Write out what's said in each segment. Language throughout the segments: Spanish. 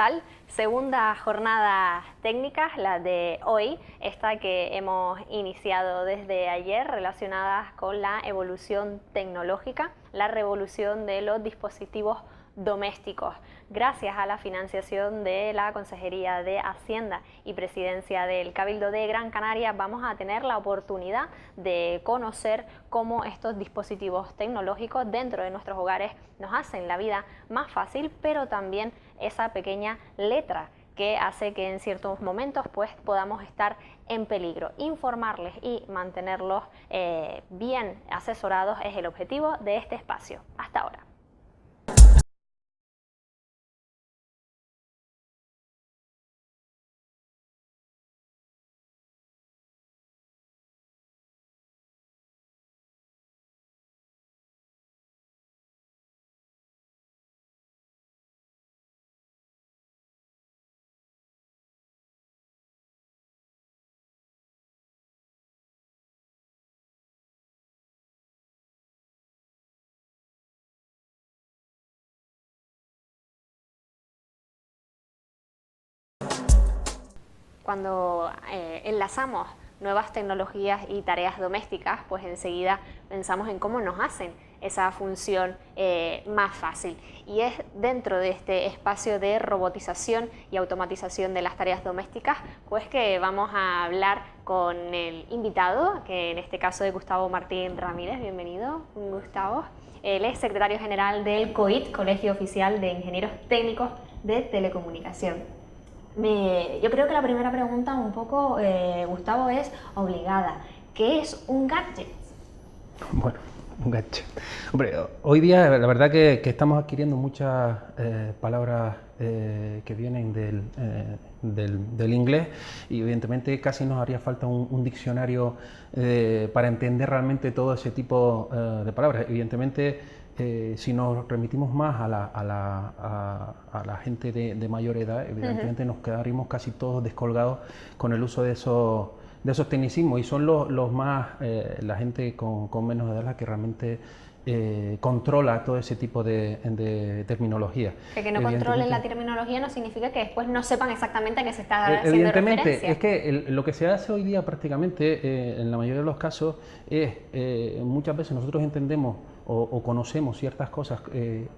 tal? Segunda jornada técnica, la de hoy, esta que hemos iniciado desde ayer, relacionada con la evolución tecnológica, la revolución de los dispositivos domésticos. Gracias a la financiación de la Consejería de Hacienda y Presidencia del Cabildo de Gran Canaria, vamos a tener la oportunidad de conocer cómo estos dispositivos tecnológicos dentro de nuestros hogares nos hacen la vida más fácil, pero también esa pequeña letra que hace que en ciertos momentos pues podamos estar en peligro. Informarles y mantenerlos bien asesorados es el objetivo de este espacio. Hasta ahora. Cuando enlazamos nuevas tecnologías y tareas domésticas, pues enseguida pensamos en cómo nos hacen esa función más fácil. Y es dentro de este espacio de robotización y automatización de las tareas domésticas, pues que vamos a hablar con el invitado, que en este caso es Gustavo Martín Ramírez. Bienvenido, Gustavo. Él es secretario general del COIT, Colegio Oficial de Ingenieros Técnicos de Telecomunicación. Yo creo que la primera pregunta un poco, Gustavo, es obligada. ¿Qué es un gadget? Bueno, un gadget. Hombre, hoy día la verdad que estamos adquiriendo muchas palabras que vienen del inglés y evidentemente casi nos haría falta un diccionario para entender realmente todo ese tipo de palabras. Evidentemente, si nos remitimos más a la gente de mayor edad, evidentemente nos quedaríamos casi todos descolgados con el uso de esos tecnicismos, y son los más, la gente con menos edad la que realmente controla todo ese tipo de terminología. Que no controlen la terminología no significa que después no sepan exactamente a qué se está haciendo evidentemente, referencia. es que lo que se hace hoy día prácticamente, en la mayoría de los casos, es muchas veces nosotros entendemos o conocemos ciertas cosas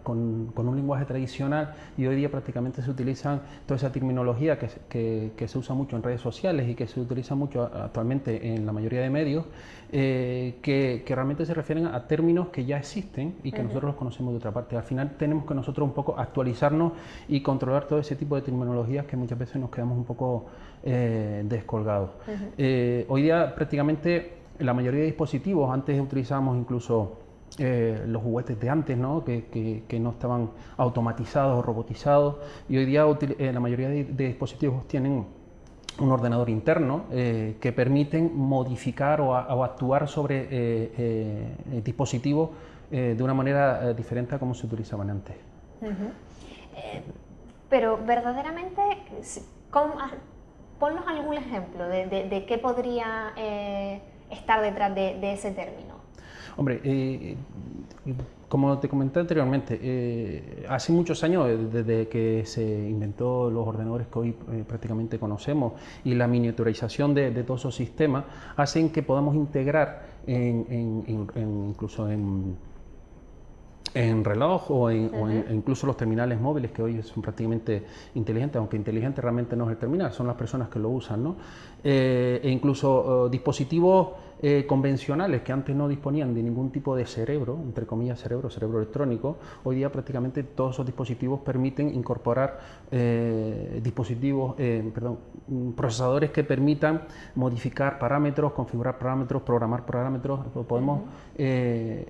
con un lenguaje tradicional, y hoy día prácticamente se utilizan toda esa terminología que se usa mucho en redes sociales y que se utiliza mucho actualmente en la mayoría de medios, que realmente se refieren a términos que ya existen y que nosotros los conocemos de otra parte. Al final tenemos que nosotros un poco actualizarnos y controlar todo ese tipo de terminologías que muchas veces nos quedamos un poco descolgados. Hoy día prácticamente la mayoría de dispositivos, antes utilizábamos incluso los juguetes de antes, ¿no? Que no estaban automatizados o robotizados, y hoy día la mayoría de dispositivos tienen un ordenador interno que permiten modificar o actuar sobre dispositivos de una manera diferente a como se utilizaban antes. Pero verdaderamente, ponnos algún ejemplo de qué podría estar detrás de ese término. Hombre, como te comenté anteriormente, hace muchos años, desde que se inventó los ordenadores que hoy prácticamente conocemos, y la miniaturización de todos esos sistemas, hacen que podamos integrar incluso en reloj o incluso los terminales móviles, que hoy son prácticamente inteligentes, aunque inteligente realmente no es el terminal, son las personas que lo usan, ¿no? E incluso dispositivos convencionales que antes no disponían de ningún tipo de cerebro, entre comillas cerebro electrónico. Hoy día prácticamente todos esos dispositivos permiten incorporar procesadores que permitan modificar parámetros, configurar parámetros, programar parámetros. Podemos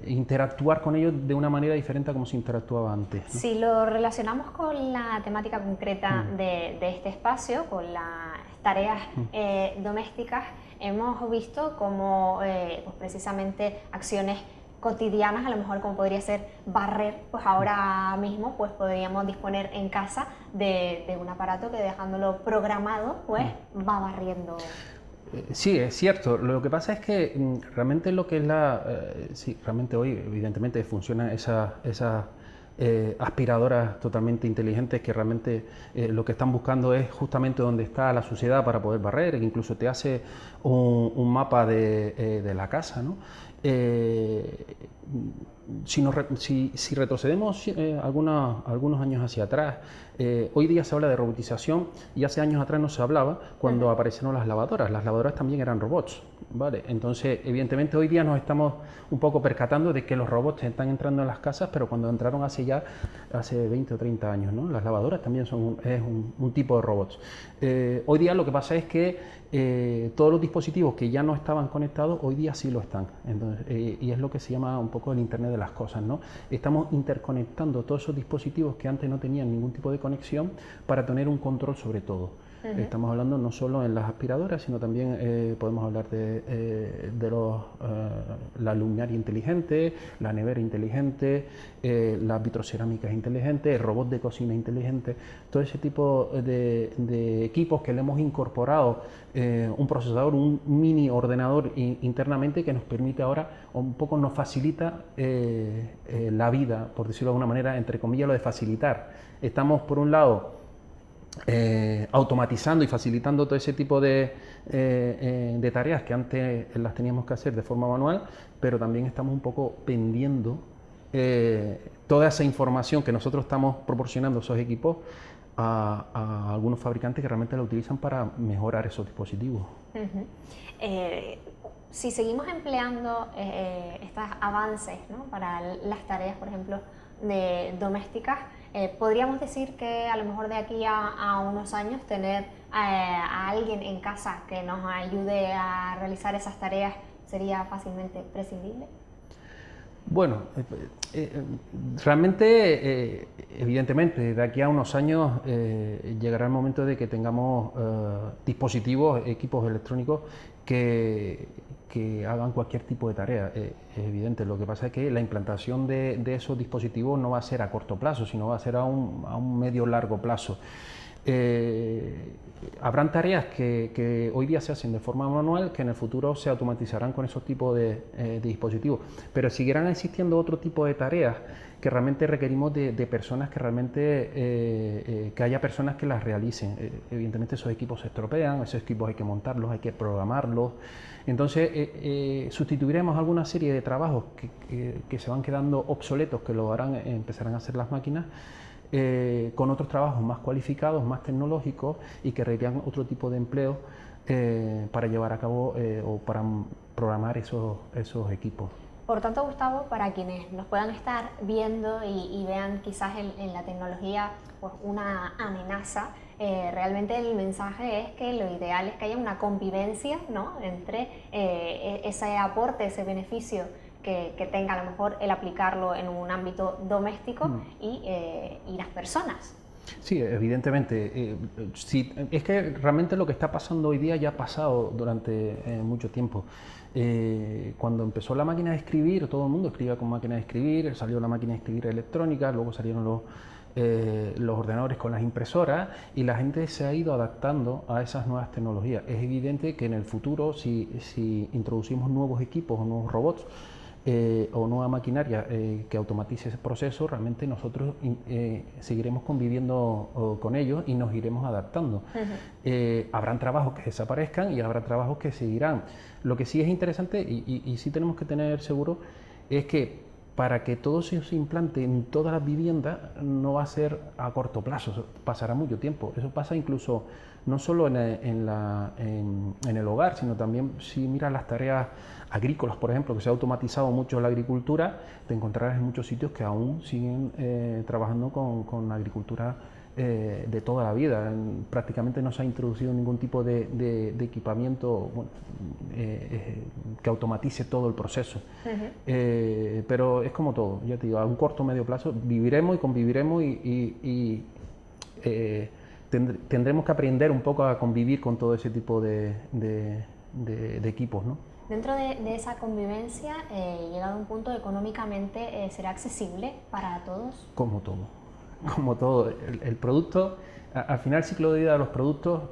interactuar con ellos de una manera diferente a como se interactuaba antes, ¿no? Si lo relacionamos con la temática concreta de este espacio, con las tareas domésticas, hemos visto como pues precisamente acciones cotidianas, a lo mejor como podría ser barrer, pues ahora mismo pues podríamos disponer en casa de un aparato que, dejándolo programado, pues va barriendo. Sí, es cierto. Lo que pasa es que realmente lo que es sí, realmente hoy evidentemente funcionan esas aspiradoras totalmente inteligentes que realmente lo que están buscando es justamente dónde está la suciedad para poder barrer, que incluso te hace un mapa de la casa, ¿no? Si retrocedemos algunos años hacia atrás, hoy día se habla de robotización y hace años atrás no se hablaba cuando aparecieron las lavadoras. Las lavadoras también eran robots, ¿vale? Entonces, evidentemente, hoy día nos estamos un poco percatando de que los robots están entrando en las casas, pero cuando entraron hace 20 o 30 años, ¿no? Las lavadoras también son un tipo de robots. Hoy día lo que pasa es que todos los dispositivos que ya no estaban conectados, hoy día sí lo están. Entonces, y es lo que se llama un poco el Internet de las cosas, ¿no? Estamos interconectando todos esos dispositivos que antes no tenían ningún tipo de conexión para tener un control sobre todo. Estamos hablando no solo en las aspiradoras, sino también podemos hablar de la luminaria inteligente, la nevera inteligente, las vitrocerámicas inteligentes, el robot de cocina inteligente, todo ese tipo de equipos que le hemos incorporado un procesador, un mini ordenador internamente que nos permite ahora, un poco nos facilita la vida, por decirlo de alguna manera, entre comillas, lo de facilitar. Estamos, por un lado, automatizando y facilitando todo ese tipo de tareas que antes las teníamos que hacer de forma manual, pero también estamos un poco vendiendo toda esa información que nosotros estamos proporcionando a esos equipos a algunos fabricantes que realmente la utilizan para mejorar esos dispositivos. Si seguimos empleando estos avances, ¿no?, para las tareas, por ejemplo, domésticas, podríamos decir que a lo mejor de aquí a unos años tener a alguien en casa que nos ayude a realizar esas tareas sería fácilmente prescindible. Bueno, realmente, evidentemente, de aquí a unos años llegará el momento de que tengamos dispositivos, equipos electrónicos que hagan cualquier tipo de tarea. Es evidente. Lo que pasa es que la implantación de esos dispositivos no va a ser a corto plazo, sino va a ser a un medio largo plazo. Habrán tareas que hoy día se hacen de forma manual que en el futuro se automatizarán con esos tipos de dispositivos, pero seguirán existiendo otro tipo de tareas que realmente requerimos de personas que realmente, que haya personas que las realicen. Evidentemente esos equipos se estropean, esos equipos hay que montarlos, hay que programarlos. Entonces sustituiremos alguna serie de trabajos que se van quedando obsoletos, que lo harán, empezarán a hacer las máquinas, con otros trabajos más cualificados, más tecnológicos y que requerirán otro tipo de empleo para llevar a cabo o para programar esos equipos. Por tanto, Gustavo, para quienes nos puedan estar viendo y vean quizás en la tecnología pues, una amenaza, realmente el mensaje es que lo ideal es que haya una convivencia, ¿no?, entre ese aporte, ese beneficio que tenga a lo mejor el aplicarlo en un ámbito doméstico y las personas. Sí, evidentemente. Es que realmente lo que está pasando hoy día ya ha pasado durante mucho tiempo. Cuando empezó la máquina de escribir, todo el mundo escribía con máquina de escribir, salió la máquina de escribir electrónica, luego salieron los ordenadores con las impresoras y la gente se ha ido adaptando a esas nuevas tecnologías. Es evidente que en el futuro, si introducimos nuevos equipos o nuevos robots, o nueva maquinaria que automatice ese proceso, realmente nosotros seguiremos conviviendo con ellos y nos iremos adaptando. Habrán trabajos que desaparezcan y habrá trabajos que seguirán. Lo que sí es interesante y sí tenemos que tener seguro es que para que todo eso se implante en todas las viviendas no va a ser a corto plazo, pasará mucho tiempo. Eso pasa incluso no solo en el hogar, sino también si miras las tareas agrícolas, por ejemplo, que se ha automatizado mucho la agricultura, te encontrarás en muchos sitios que aún siguen trabajando con la agricultura de toda la vida. Prácticamente no se ha introducido ningún tipo de equipamiento que automatice todo el proceso. Pero es como todo, ya te digo, a un corto o medio plazo viviremos y conviviremos y tendremos que aprender un poco a convivir con todo ese tipo de equipos, ¿no? Dentro de esa convivencia, llegado a un punto económicamente, ¿será accesible para todos? Como todo. El producto, al final el ciclo de vida de los productos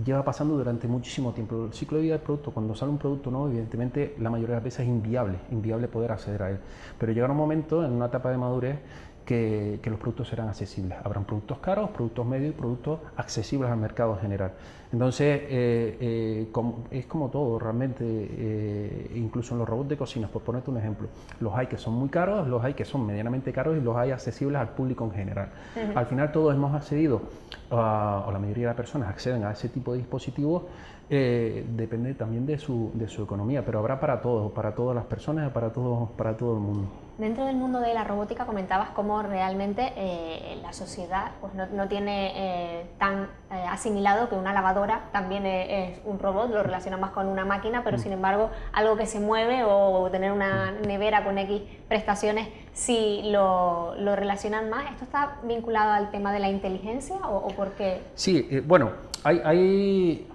lleva pasando durante muchísimo tiempo. El ciclo de vida del producto, cuando sale un producto nuevo, evidentemente la mayoría de las veces es inviable poder acceder a él. Pero llegará un momento, en una etapa de madurez, que los productos serán accesibles. Habrán productos caros, productos medios y productos accesibles al mercado en general. Entonces, es como todo realmente, incluso en los robots de cocina, por ponerte un ejemplo. Los hay que son muy caros, los hay que son medianamente caros y los hay accesibles al público en general. Al final todos hemos accedido, o la mayoría de las personas acceden a ese tipo de dispositivos, depende también de su economía, pero habrá para todos, para todas las personas, para todo el mundo. Dentro del mundo de la robótica comentabas cómo realmente la sociedad pues no tiene tan asimilado que una lavadora también es un robot, lo relaciona más con una máquina, pero sin embargo algo que se mueve o tener una nevera con X prestaciones sí lo relacionan más. ¿Esto está vinculado al tema de la inteligencia o por qué? Sí, bueno, hay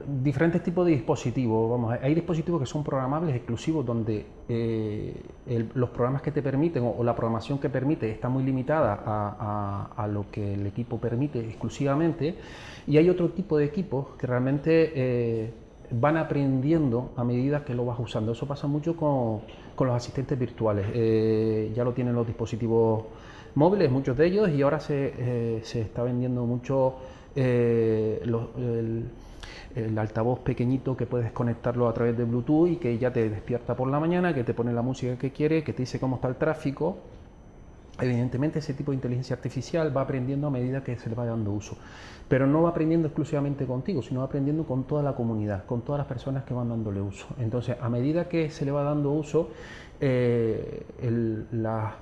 diferentes tipos de dispositivos. Vamos, hay dispositivos que son programables exclusivos donde los programas que te permiten o la programación que permite está muy limitada a lo que el equipo permite exclusivamente, y hay otro tipo de equipos que realmente van aprendiendo a medida que lo vas usando. Eso pasa mucho con los asistentes virtuales. Ya lo tienen los dispositivos móviles, muchos de ellos, y ahora se está vendiendo mucho el altavoz pequeñito que puedes conectarlo a través de Bluetooth y que ya te despierta por la mañana, que te pone la música que quiere, que te dice cómo está el tráfico. Evidentemente ese tipo de inteligencia artificial va aprendiendo a medida que se le va dando uso, pero no va aprendiendo exclusivamente contigo, sino va aprendiendo con toda la comunidad, con todas las personas que van dándole uso. Entonces, a medida que se le va dando uso, las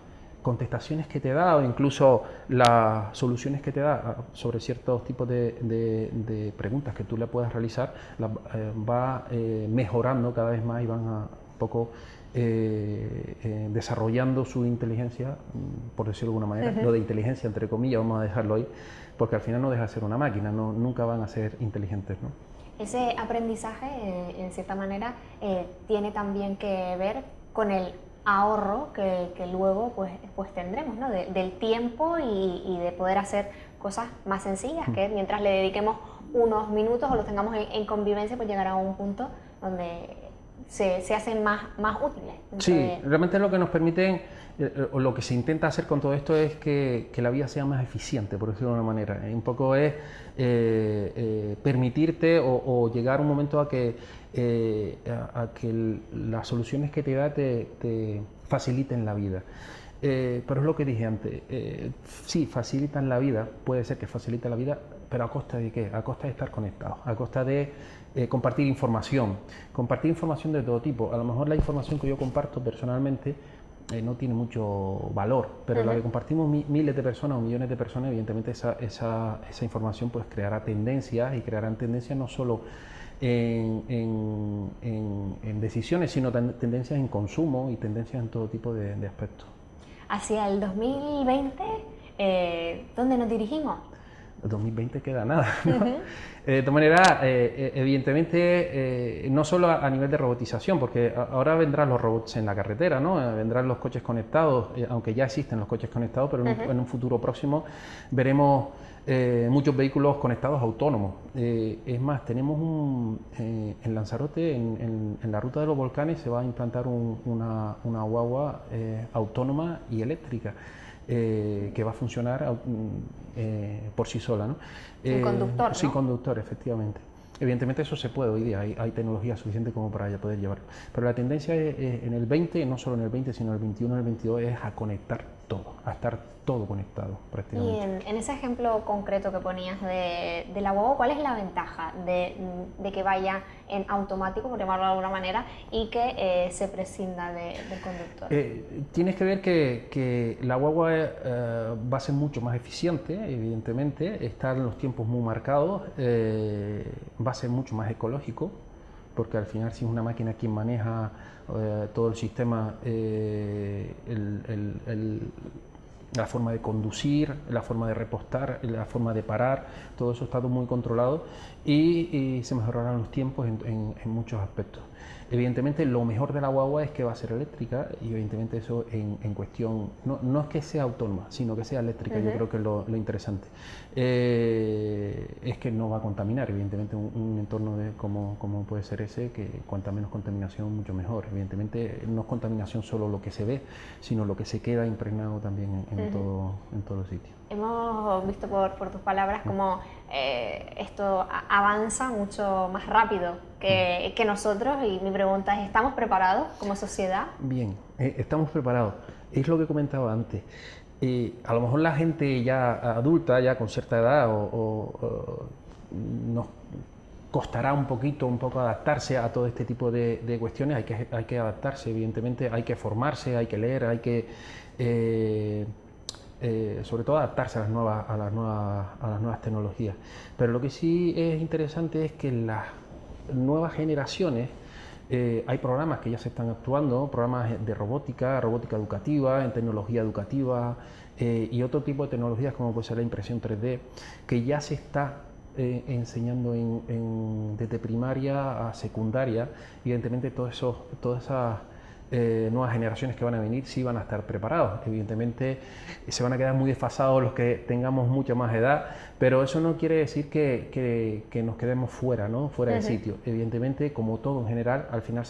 contestaciones que te da o incluso las soluciones que te da sobre ciertos tipos de preguntas que tú le puedas realizar, va mejorando cada vez más y van un poco desarrollando su inteligencia, por decirlo de alguna manera. Lo de inteligencia entre comillas vamos a dejarlo ahí, porque al final no deja de ser una máquina, nunca van a ser inteligentes, ¿no? Ese aprendizaje, en cierta manera, tiene también que ver con el ahorro que luego pues tendremos, ¿no? Del tiempo y de poder hacer cosas más sencillas, que mientras le dediquemos unos minutos o los tengamos en convivencia, pues llegará a un punto donde se hacen más útiles. Sí, realmente lo que nos permiten, o lo que se intenta hacer con todo esto es que la vida sea más eficiente, por decirlo de una manera. Un poco es permitirte o llegar un momento a que las soluciones que te da te faciliten la vida. Pero es lo que dije antes, sí, facilitan la vida, puede ser que facilite la vida, pero ¿a costa de qué? A costa de estar conectados, a costa de compartir información de todo tipo. A lo mejor la información que yo comparto personalmente no tiene mucho valor, pero la que compartimos miles de personas o millones de personas, evidentemente esa información pues creará tendencias, y crearán tendencias no solo en decisiones, sino tendencias en consumo y tendencias en todo tipo de aspectos. Hacia el 2020, ¿dónde nos dirigimos? El 2020 queda nada, ¿no? De todas maneras, evidentemente, no solo a nivel de robotización, porque ahora vendrán los robots en la carretera, ¿no? Vendrán los coches conectados, aunque ya existen los coches conectados, pero en un futuro próximo veremos muchos vehículos conectados autónomos. Es más, tenemos en Lanzarote, en la ruta de los volcanes, se va a implantar una guagua autónoma y eléctrica. Que va a funcionar por sí sola, ¿no? Sin conductor, ¿no? Sin conductor, efectivamente. Evidentemente eso se puede hoy día, hay tecnología suficiente como para ya poder llevarlo. Pero la tendencia en el 20, no solo en el 20, sino en el 21, en el 22, es a conectar todo, a estar todo conectado prácticamente. Y en ese ejemplo concreto que ponías de la guagua, ¿cuál es la ventaja de que vaya en automático, por llamarlo de alguna manera, y que se prescinda del conductor? Tienes que ver que la guagua va a ser mucho más eficiente, evidentemente, están los tiempos muy marcados, va a ser mucho más ecológico, porque al final si es una máquina quien maneja todo el sistema, la forma de conducir, la forma de repostar, la forma de parar, todo eso está todo muy controlado y se mejorarán los tiempos en muchos aspectos. Evidentemente lo mejor de la guagua es que va a ser eléctrica y evidentemente eso en cuestión, no es que sea autónoma, sino que sea eléctrica. Yo creo que es lo interesante. Es que no va a contaminar, evidentemente un entorno como puede ser ese, que cuanta menos contaminación mucho mejor. Evidentemente no es contaminación solo lo que se ve, sino lo que se queda impregnado también en todos los sitios. Hemos visto por tus palabras cómo esto avanza mucho más rápido que nosotros, y mi pregunta es, ¿estamos preparados como sociedad? Bien, estamos preparados. Es lo que comentaba antes. A lo mejor la gente ya adulta, ya con cierta edad, nos costará un poco adaptarse a todo este tipo de cuestiones. Hay que adaptarse, evidentemente, hay que formarse, hay que leer, hay que sobre todo adaptarse a las nuevas tecnologías. Pero lo que sí es interesante es que en las nuevas generaciones hay programas que ya se están actuando, programas de robótica educativa, en tecnología educativa y otro tipo de tecnologías como puede ser la impresión 3D, que ya se está enseñando desde primaria a secundaria. Evidentemente todas esas nuevas generaciones que van a venir sí van a estar preparados. Evidentemente se van a quedar muy desfasados los que tengamos mucha más edad, pero eso no quiere decir que nos quedemos fuera, ¿no? Fuera del sitio. Evidentemente, como todo en general, al final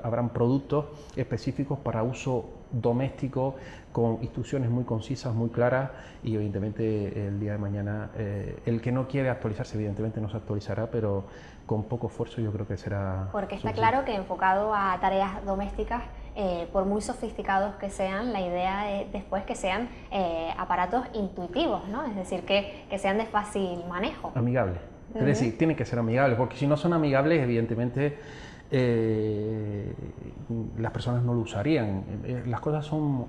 habrán productos específicos para uso doméstico, con instrucciones muy concisas, muy claras, y evidentemente el día de mañana el que no quiere actualizarse evidentemente no se actualizará, pero con poco esfuerzo yo creo que será porque está suficiente. claro que enfocado a tareas domésticas, por muy sofisticados que sean, la idea es después que sean aparatos intuitivos, ¿no? Es decir, que sean de fácil manejo. Amigables. Es decir, tienen que ser amigables, porque si no son amigables, evidentemente las personas no lo usarían. Las cosas son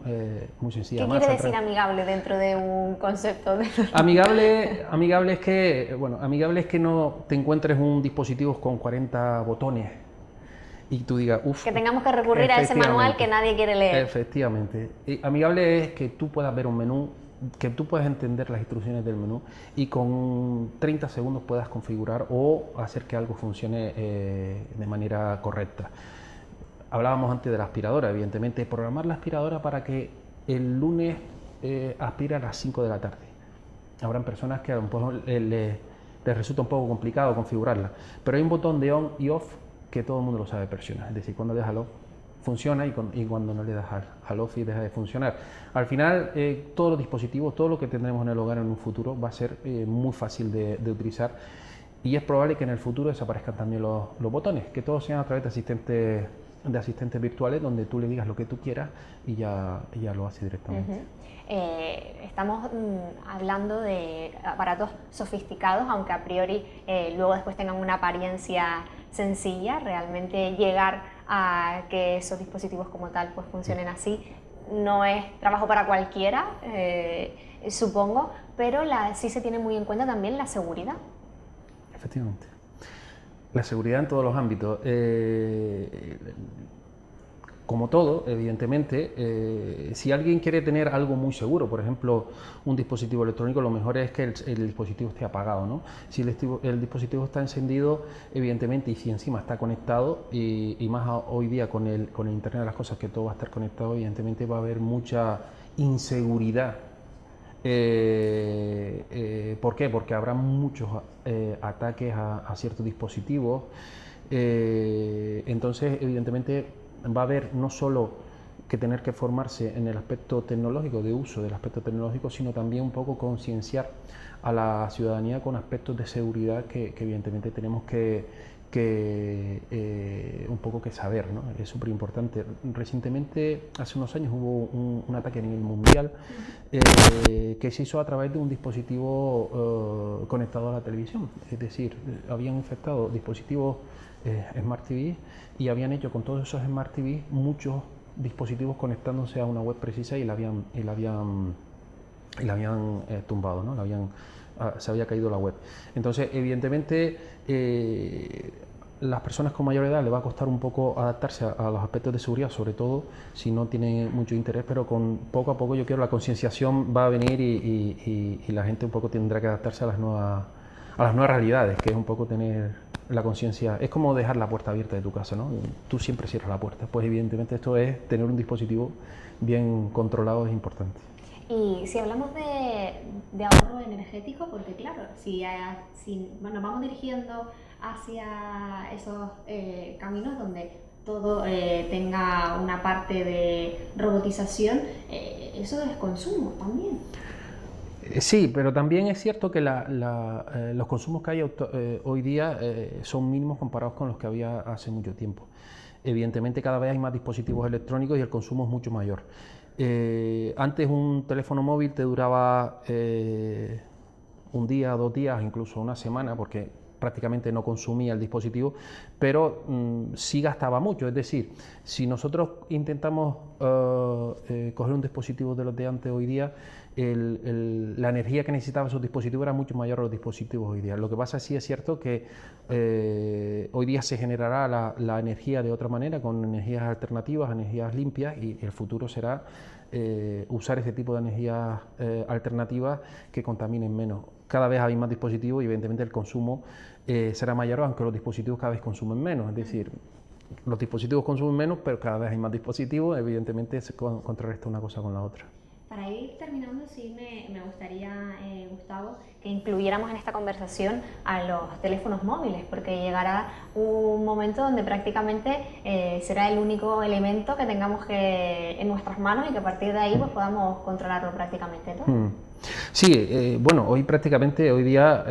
muy sencillas. ¿Qué quiere decir amigable dentro de un concepto? Amigable es que no te encuentres un dispositivo con 40 botones y tú digas, uff. Que tengamos que recurrir a ese manual que nadie quiere leer. Efectivamente. Amigable es que tú puedas ver un menú, que tú puedas entender las instrucciones del menú y con 30 segundos puedas configurar o hacer que algo funcione de manera correcta. Hablábamos antes de la aspiradora, evidentemente, programar la aspiradora para que el lunes aspire a las 5 de la tarde. Habrán personas que a lo mejor les resulta un poco complicado configurarla, pero hay un botón de on y off que todo el mundo lo sabe presionar, es decir, cuando le das al off funciona y cuando no le das al off y deja de funcionar. Al final, todos los dispositivos, todo lo que tendremos en el hogar en un futuro va a ser muy fácil de utilizar, y es probable que en el futuro desaparezcan también los botones, que todos sean a través de asistentes virtuales donde tú le digas lo que tú quieras y ya lo hace directamente. Estamos hablando de aparatos sofisticados, aunque a priori luego después tengan una apariencia sencilla. Realmente llegar a que esos dispositivos como tal pues funcionen así no es trabajo para cualquiera, supongo, pero sí se tiene muy en cuenta también la seguridad. Efectivamente. La seguridad en todos los ámbitos. Como todo, evidentemente, si alguien quiere tener algo muy seguro, por ejemplo, un dispositivo electrónico, lo mejor es que el dispositivo esté apagado, ¿no? Si el dispositivo está encendido, evidentemente, y si encima está conectado, y más hoy día con el Internet de las cosas, que todo va a estar conectado, evidentemente va a haber mucha inseguridad. ¿Por qué? Porque habrá muchos ataques a ciertos dispositivos. Entonces, evidentemente, va a haber no solo que tener que formarse en el aspecto tecnológico, de uso del aspecto tecnológico, sino también un poco concienciar a la ciudadanía con aspectos de seguridad que evidentemente tenemos que un poco que saber, ¿no? Es súper importante. Recientemente, hace unos años, hubo un ataque a nivel mundial que se hizo a través de un dispositivo conectado a la televisión. Es decir, habían infectado dispositivos Smart TV y habían hecho con todos esos Smart TV muchos dispositivos conectándose a una web precisa y la habían tumbado, ¿no? Se había caído la web. Entonces, evidentemente, las personas con mayor edad les va a costar un poco adaptarse a los aspectos de seguridad, sobre todo si no tienen mucho interés, pero con poco a poco yo creo la concienciación va a venir y la gente un poco tendrá que adaptarse a las nuevas realidades, que es un poco tener la conciencia. Es como dejar la puerta abierta de tu casa, ¿no? Tú siempre cierras la puerta, pues evidentemente esto es tener un dispositivo bien controlado, es importante. Y si hablamos de ahorro energético, porque claro, si nos vamos dirigiendo hacia esos caminos donde todo tenga una parte de robotización, eso es consumo también. Sí, pero también es cierto que los consumos que hay hoy día son mínimos comparados con los que había hace mucho tiempo. Evidentemente cada vez hay más dispositivos electrónicos y el consumo es mucho mayor. Antes un teléfono móvil te duraba un día, 2 días, incluso una semana, porque prácticamente no consumía el dispositivo, pero sí gastaba mucho. Es decir, si nosotros intentamos coger un dispositivo de los de antes hoy día, la energía que necesitaba esos dispositivos era mucho mayor a los dispositivos hoy día. Lo que pasa sí es cierto que hoy día se generará la energía de otra manera, con energías alternativas, energías limpias, y el futuro será usar ese tipo de energías alternativas que contaminen menos. Cada vez hay más dispositivos y evidentemente el consumo será mayor, aunque los dispositivos cada vez consumen menos. Es decir, los dispositivos consumen menos, pero cada vez hay más dispositivos, evidentemente se contrarresta una cosa con la otra. Para ir terminando, sí me gustaría, Gustavo, que incluyéramos en esta conversación a los teléfonos móviles, porque llegará un momento donde prácticamente será el único elemento que tengamos en nuestras manos y que a partir de ahí pues, podamos controlarlo prácticamente todo. Sí, bueno, hoy día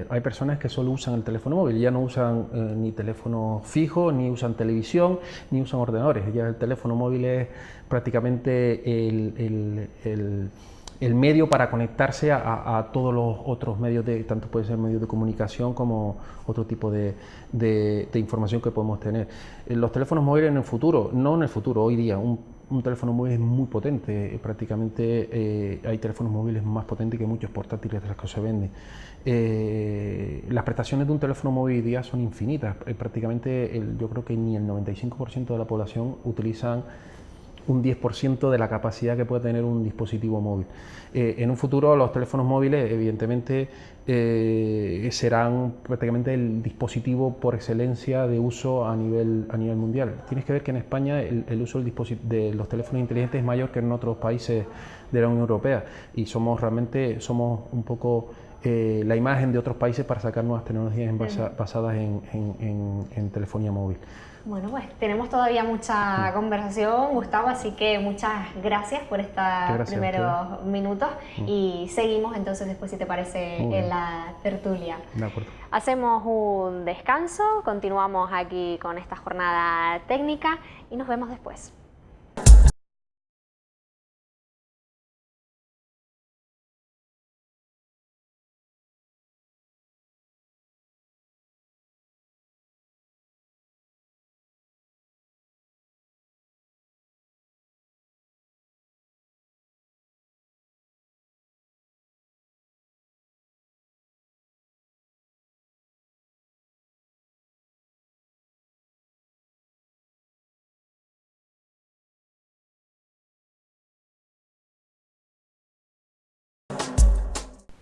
hay personas que solo usan el teléfono móvil, ya no usan ni teléfono fijo, ni usan televisión, ni usan ordenadores. Ya el teléfono móvil es prácticamente el medio para conectarse a todos los otros medios, tanto puede ser medios de comunicación como otro tipo de información que podemos tener. Los teléfonos móviles en el futuro, no en el futuro, hoy día, un teléfono móvil es muy potente, prácticamente hay teléfonos móviles más potentes que muchos portátiles de los que se venden. Las prestaciones de un teléfono móvil hoy día son infinitas, prácticamente yo creo que ni el 95% de la población utilizan un 10% de la capacidad que puede tener un dispositivo móvil. En un futuro los teléfonos móviles evidentemente serán prácticamente el dispositivo por excelencia de uso a nivel mundial. Tienes que ver que en España el uso de los teléfonos inteligentes es mayor que en otros países de la Unión Europea y somos un poco la imagen de otros países para sacar nuevas tecnologías basadas en telefonía móvil. Bueno, pues tenemos todavía mucha conversación, Gustavo, así que muchas gracias por estos primeros minutos y seguimos entonces después, si te parece, en la tertulia. De acuerdo. Hacemos un descanso, continuamos aquí con esta jornada técnica y nos vemos después.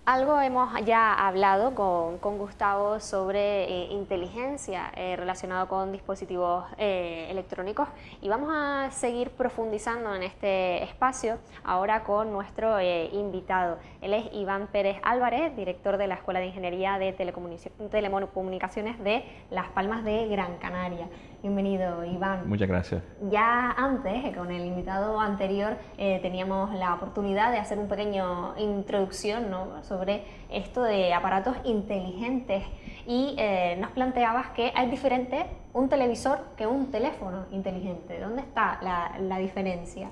Algo hemos ya hablado con Gustavo sobre inteligencia relacionado con dispositivos electrónicos y vamos a seguir profundizando en este espacio ahora con nuestro invitado. Él es Iván Pérez Álvarez, director de la Escuela de Ingeniería de Telecomunicaciones de Las Palmas de Gran Canaria. Bienvenido, Iván. Muchas gracias. Ya antes, con el invitado anterior, teníamos la oportunidad de hacer un pequeño introducción, ¿no?, sobre esto de aparatos inteligentes y nos planteabas que es diferente un televisor que un teléfono inteligente. ¿Dónde está la diferencia?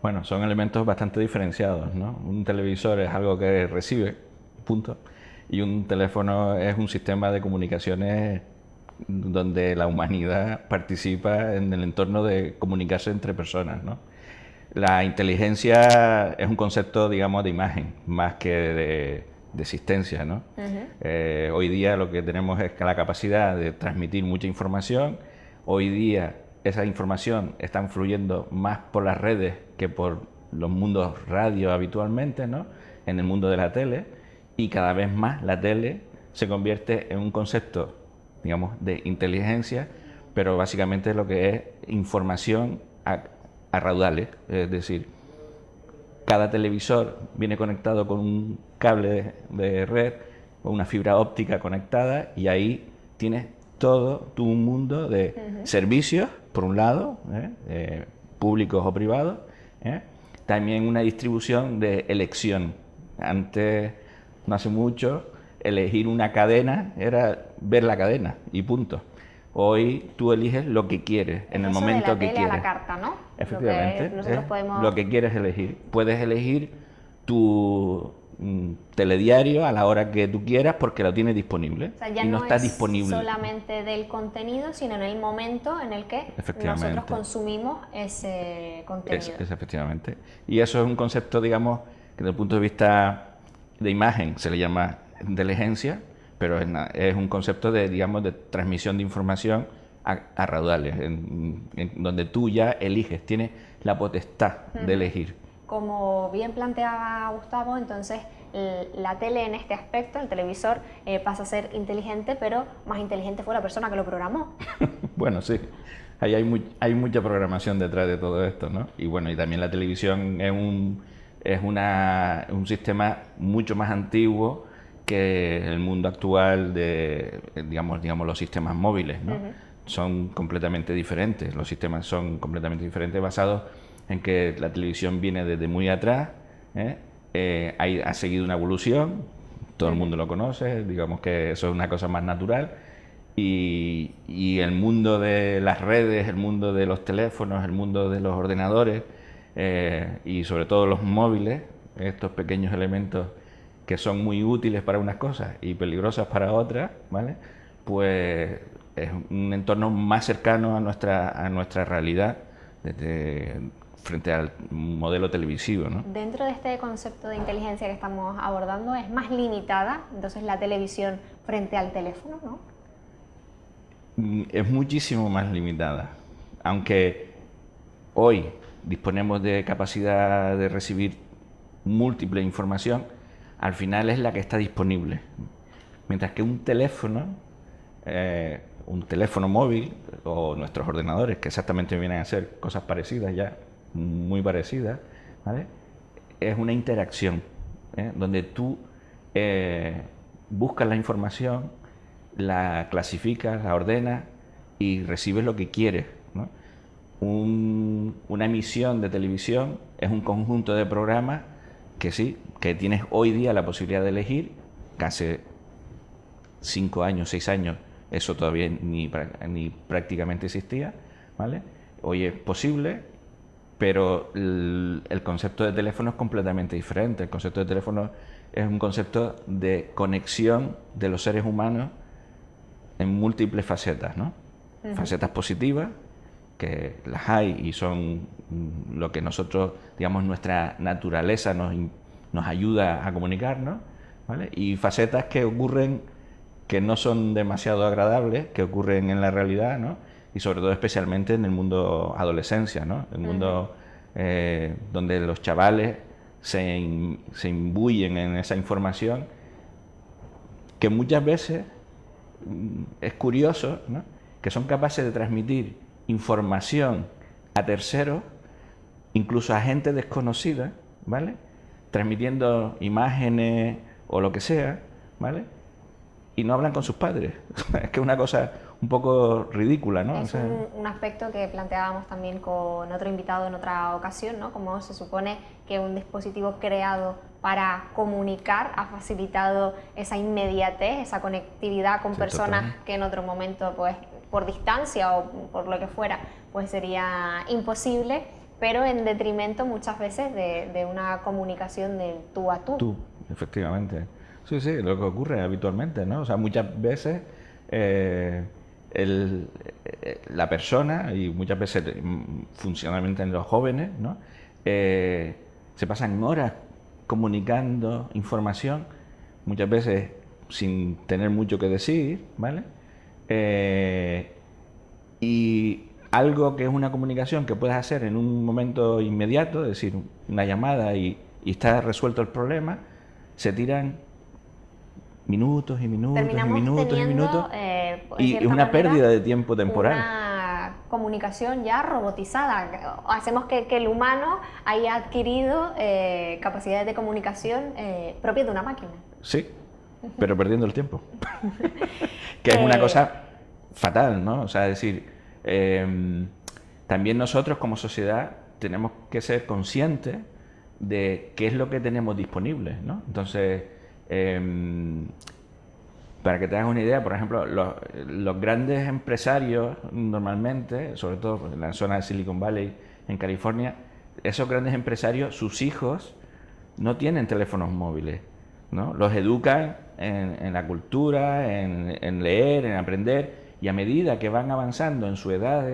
Bueno, son elementos bastante diferenciados, ¿no? Un televisor es algo que recibe, punto, y un teléfono es un sistema de comunicaciones donde la humanidad participa en el entorno de comunicarse entre personas, ¿no? La inteligencia es un concepto, digamos, de imagen, más que existencia, ¿no? Hoy día lo que tenemos es la capacidad de transmitir mucha información. Hoy día esa información está fluyendo más por las redes que por los mundos radio habitualmente, ¿no? En el mundo de la tele, y cada vez más la tele se convierte en un concepto, digamos, de inteligencia, pero básicamente lo que es información a raudales, es decir, cada televisor viene conectado con un cable de red o una fibra óptica conectada, y ahí tienes todo un mundo de servicios, por un lado, públicos o privados, también una distribución de elección. Antes, no hace mucho, elegir una cadena era ver la cadena y punto. Hoy tú eliges lo que quieres, en el momento que quieres. A la carta, ¿no? Efectivamente. Nosotros podemos... Lo que quieres elegir. Puedes elegir tu telediario a la hora que tú quieras porque lo tienes disponible. O sea, ya y no está disponible solamente del contenido, sino en el momento en el que nosotros consumimos ese contenido. Es efectivamente. Y eso es un concepto, digamos, que desde el punto de vista de imagen se le llama inteligencia, pero es un concepto de, digamos, de transmisión de información a raudales, en donde tú ya eliges, tienes la potestad de elegir. Como bien planteaba Gustavo, entonces la tele en este aspecto, el televisor, pasa a ser inteligente, pero más inteligente fue la persona que lo programó. Bueno, sí, ahí hay mucha programación detrás de todo esto, ¿no? Y bueno, y también la televisión es un sistema mucho más antiguo que el mundo actual de, digamos los sistemas móviles, ¿no? Son completamente diferentes, los sistemas son completamente diferentes, basados en que la televisión viene desde muy atrás, ha seguido una evolución, todo el mundo lo conoce, digamos que eso es una cosa más natural, y el mundo de las redes, el mundo de los teléfonos, el mundo de los ordenadores, y sobre todo los móviles, estos pequeños elementos que son muy útiles para unas cosas y peligrosas para otras, ¿vale? Pues es un entorno más cercano a nuestra realidad frente al modelo televisivo, ¿no? Dentro de este concepto de inteligencia que estamos abordando, es más limitada entonces la televisión frente al teléfono, ¿no? Es muchísimo más limitada, aunque hoy disponemos de capacidad de recibir múltiple información, al final es la que está disponible. Mientras que un teléfono móvil o nuestros ordenadores, que exactamente vienen a hacer cosas parecidas ya, muy parecidas, ¿vale? Es una interacción, donde tú buscas la información, la clasificas, la ordenas y recibes lo que quieres, ¿no? Una emisión de televisión es un conjunto de programas que tienes hoy día la posibilidad de elegir, que hace 5 años, 6 años, eso todavía ni prácticamente existía, ¿vale? Hoy es posible, pero el concepto de teléfono es completamente diferente. El concepto de teléfono es un concepto de conexión de los seres humanos en múltiples facetas, ¿no? Facetas positivas, que las hay y son lo que nosotros, digamos, nuestra naturaleza nos ayuda a comunicarnos, ¿vale? Y facetas que ocurren que no son demasiado agradables, que ocurren en la realidad, ¿no? Y sobre todo especialmente en el mundo adolescencia, ¿no? El mundo donde los chavales se imbuyen en esa información, que muchas veces es curioso, ¿no? Que son capaces de transmitir información a terceros, incluso a gente desconocida, ¿vale? Transmitiendo imágenes o lo que sea, ¿vale? Y no hablan con sus padres. Es que es una cosa un poco ridícula, ¿no? Es un aspecto que planteábamos también con otro invitado en otra ocasión, ¿no? Como se supone que un dispositivo creado para comunicar ha facilitado esa inmediatez, esa conectividad con personas que en otro momento, pues, por distancia o por lo que fuera, pues sería imposible, pero en detrimento muchas veces de una comunicación de tú a tú. Tú, efectivamente. Sí, lo que ocurre habitualmente, ¿no? O sea, muchas veces la persona, y muchas veces funcionalmente en los jóvenes, ¿no? Se pasan horas comunicando información, muchas veces sin tener mucho que decir, ¿vale? Y algo que es una comunicación que puedes hacer en un momento inmediato, es decir, una llamada y está resuelto el problema, se tiran minutos y minutos Terminamos y minutos teniendo, y minutos, y cierta es una manera, pérdida de tiempo temporal. Una comunicación ya robotizada. Hacemos que el humano haya adquirido capacidades de comunicación propias de una máquina. Sí, pero perdiendo el tiempo. Que es una cosa fatal, ¿no? O sea, es decir, también nosotros como sociedad tenemos que ser conscientes de qué es lo que tenemos disponible, ¿no? Entonces, para que te hagas una idea, por ejemplo, los grandes empresarios normalmente, sobre todo en la zona de Silicon Valley, en California, esos grandes empresarios, sus hijos no tienen teléfonos móviles, ¿no? Los educan en la cultura, en leer, en aprender, y a medida que van avanzando en su edad,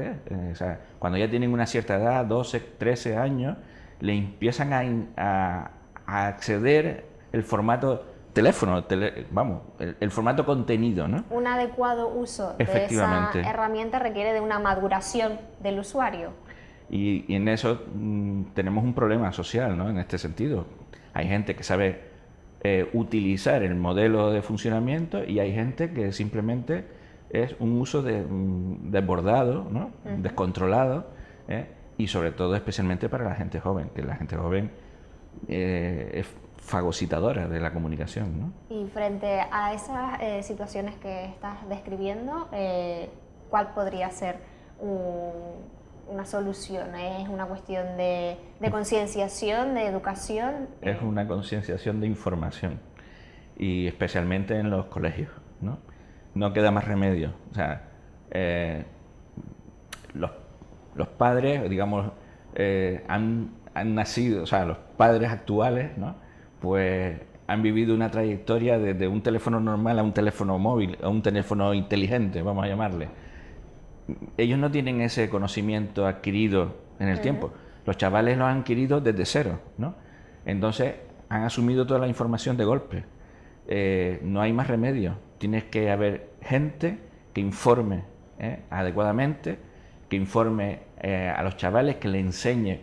o sea, cuando ya tienen una cierta edad, 12, 13 años, le empiezan a acceder el formato teléfono, el formato contenido, ¿no? Un adecuado uso de esa herramienta requiere de una maduración del usuario. Y en eso tenemos un problema social, ¿no? En este sentido. Hay gente que sabe utilizar el modelo de funcionamiento y hay gente que simplemente es un uso desbordado, ¿no? Descontrolado, y sobre todo especialmente para la gente joven, que la gente joven es fagocitadora de la comunicación, ¿no? Y frente a esas situaciones que estás describiendo, ¿cuál podría ser una solución? ¿Es una cuestión de concienciación, de educación? Es una concienciación de información, y especialmente en los colegios, ¿no? No queda más remedio. O sea, los padres, digamos, han nacido, o sea, los padres actuales, ¿no? Pues han vivido una trayectoria desde un teléfono normal a un teléfono móvil, a un teléfono inteligente, vamos a llamarle. Ellos no tienen ese conocimiento adquirido en el tiempo. Los chavales lo han adquirido desde cero, ¿no? Entonces han asumido toda la información de golpe. No hay más remedio. Tienes que haber gente que informe adecuadamente, que informe a los chavales, que les enseñe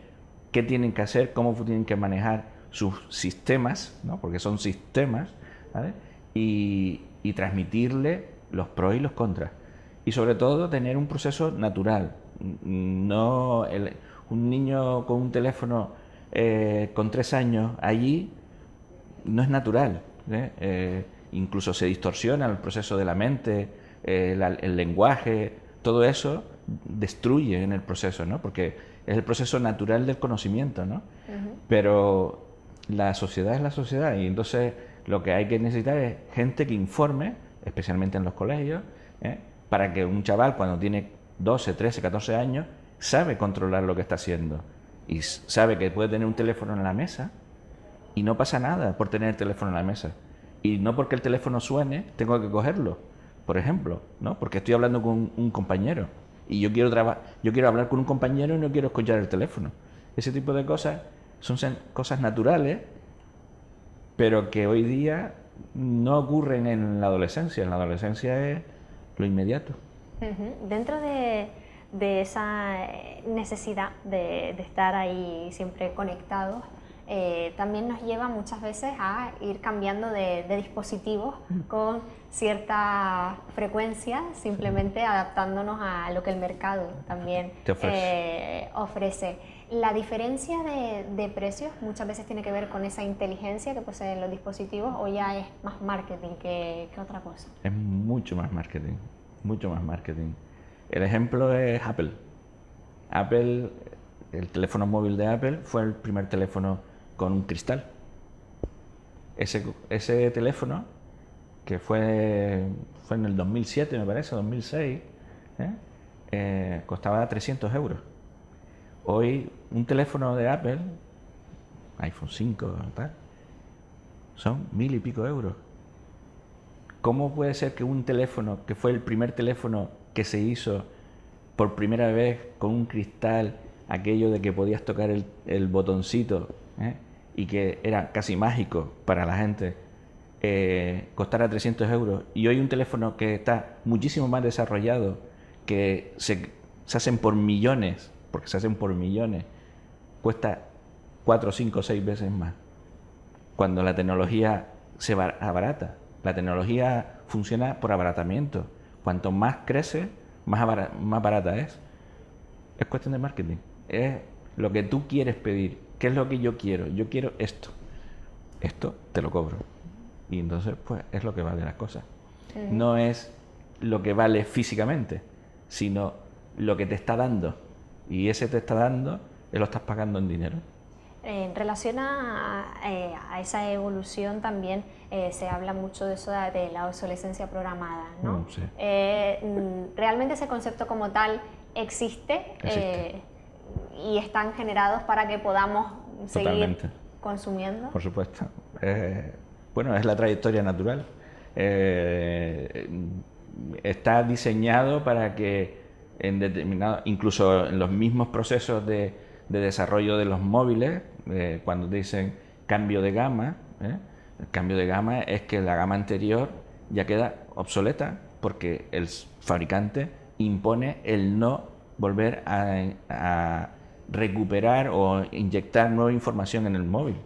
qué tienen que hacer, cómo tienen que manejar sus sistemas, ¿no? Porque son sistemas, ¿vale? Y transmitirle los pros y los contras. Y sobre todo tener un proceso natural. No un niño con un teléfono con 3 años allí no es natural, incluso se distorsiona el proceso de la mente, el lenguaje, todo eso destruye en el proceso, ¿no? Porque es el proceso natural del conocimiento, ¿no? Pero la sociedad es la sociedad, y entonces lo que hay que necesitar es gente que informe, especialmente en los colegios, para que un chaval cuando tiene 12, 13, 14 años sabe controlar lo que está haciendo y sabe que puede tener un teléfono en la mesa y no pasa nada por tener el teléfono en la mesa. Y no porque el teléfono suene tengo que cogerlo, por ejemplo, ¿no? Porque estoy hablando con un compañero y yo quiero hablar con un compañero y no quiero escuchar el teléfono. Ese tipo de cosas son cosas naturales, pero que hoy día no ocurren en la adolescencia. En la adolescencia es lo inmediato. Dentro de esa necesidad de estar ahí siempre conectados, también nos lleva muchas veces a ir cambiando de dispositivos con cierta frecuencia, simplemente adaptándonos a lo que el mercado también ofrece. La diferencia de precios muchas veces tiene que ver con esa inteligencia que poseen los dispositivos, o ya es más marketing que otra cosa. Es mucho más marketing, mucho más marketing. El ejemplo es Apple. Apple, el teléfono móvil de Apple fue el primer teléfono con un cristal. Ese teléfono, que fue en el 2007, me parece, 2006, costaba 300 euros. Hoy un teléfono de Apple, iPhone 5, tal, son 1.000 y pico euros. ¿Cómo puede ser que un teléfono, que fue el primer teléfono que se hizo por primera vez con un cristal, aquello de que podías tocar el botoncito, y que era casi mágico para la gente, costara 300 euros y hoy un teléfono que está muchísimo más desarrollado, que se hacen por millones, porque se hacen por millones, cuesta 4, 5, 6 veces más. Cuando la tecnología se abarata, la tecnología funciona por abaratamiento. Cuanto más crece, más barata es. Es cuestión de marketing. Es lo que tú quieres pedir. ¿Qué es lo que yo quiero? Yo quiero esto. Esto te lo cobro. Y entonces, pues, es lo que vale las cosas. No es lo que vale físicamente, sino lo que te está dando. Y ese te está dando, lo estás pagando en dinero. En relación a esa evolución también se habla mucho de eso de la obsolescencia programada, ¿no? Sí. ¿Realmente ese concepto como tal existe? Y están generados para que podamos seguir consumiendo? Por supuesto. Bueno, es la trayectoria natural. Está diseñado para que en determinado, incluso en los mismos procesos de desarrollo de los móviles, cuando dicen cambio de gama, el cambio de gama es que la gama anterior ya queda obsoleta porque el fabricante impone el no volver a recuperar o inyectar nueva información en el móvil,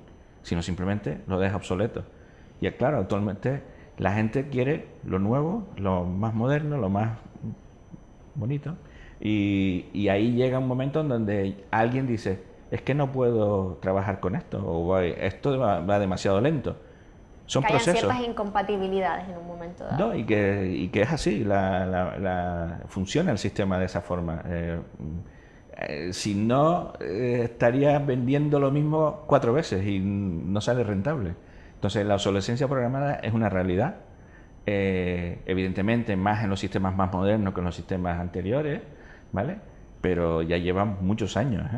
sino simplemente lo deja obsoleto. Y claro, actualmente la gente quiere lo nuevo, lo más moderno, lo más bonito, y ahí llega un momento en donde alguien dice, es que no puedo trabajar con esto, o esto va demasiado lento. Son que procesos. Hayan ciertas incompatibilidades en un momento dado. No, y que es así, funciona el sistema de esa forma. Si no, estaría vendiendo lo mismo 4 veces y no sale rentable. Entonces, la obsolescencia programada es una realidad, evidentemente más en los sistemas más modernos que en los sistemas anteriores, ¿vale? Pero ya llevan muchos años.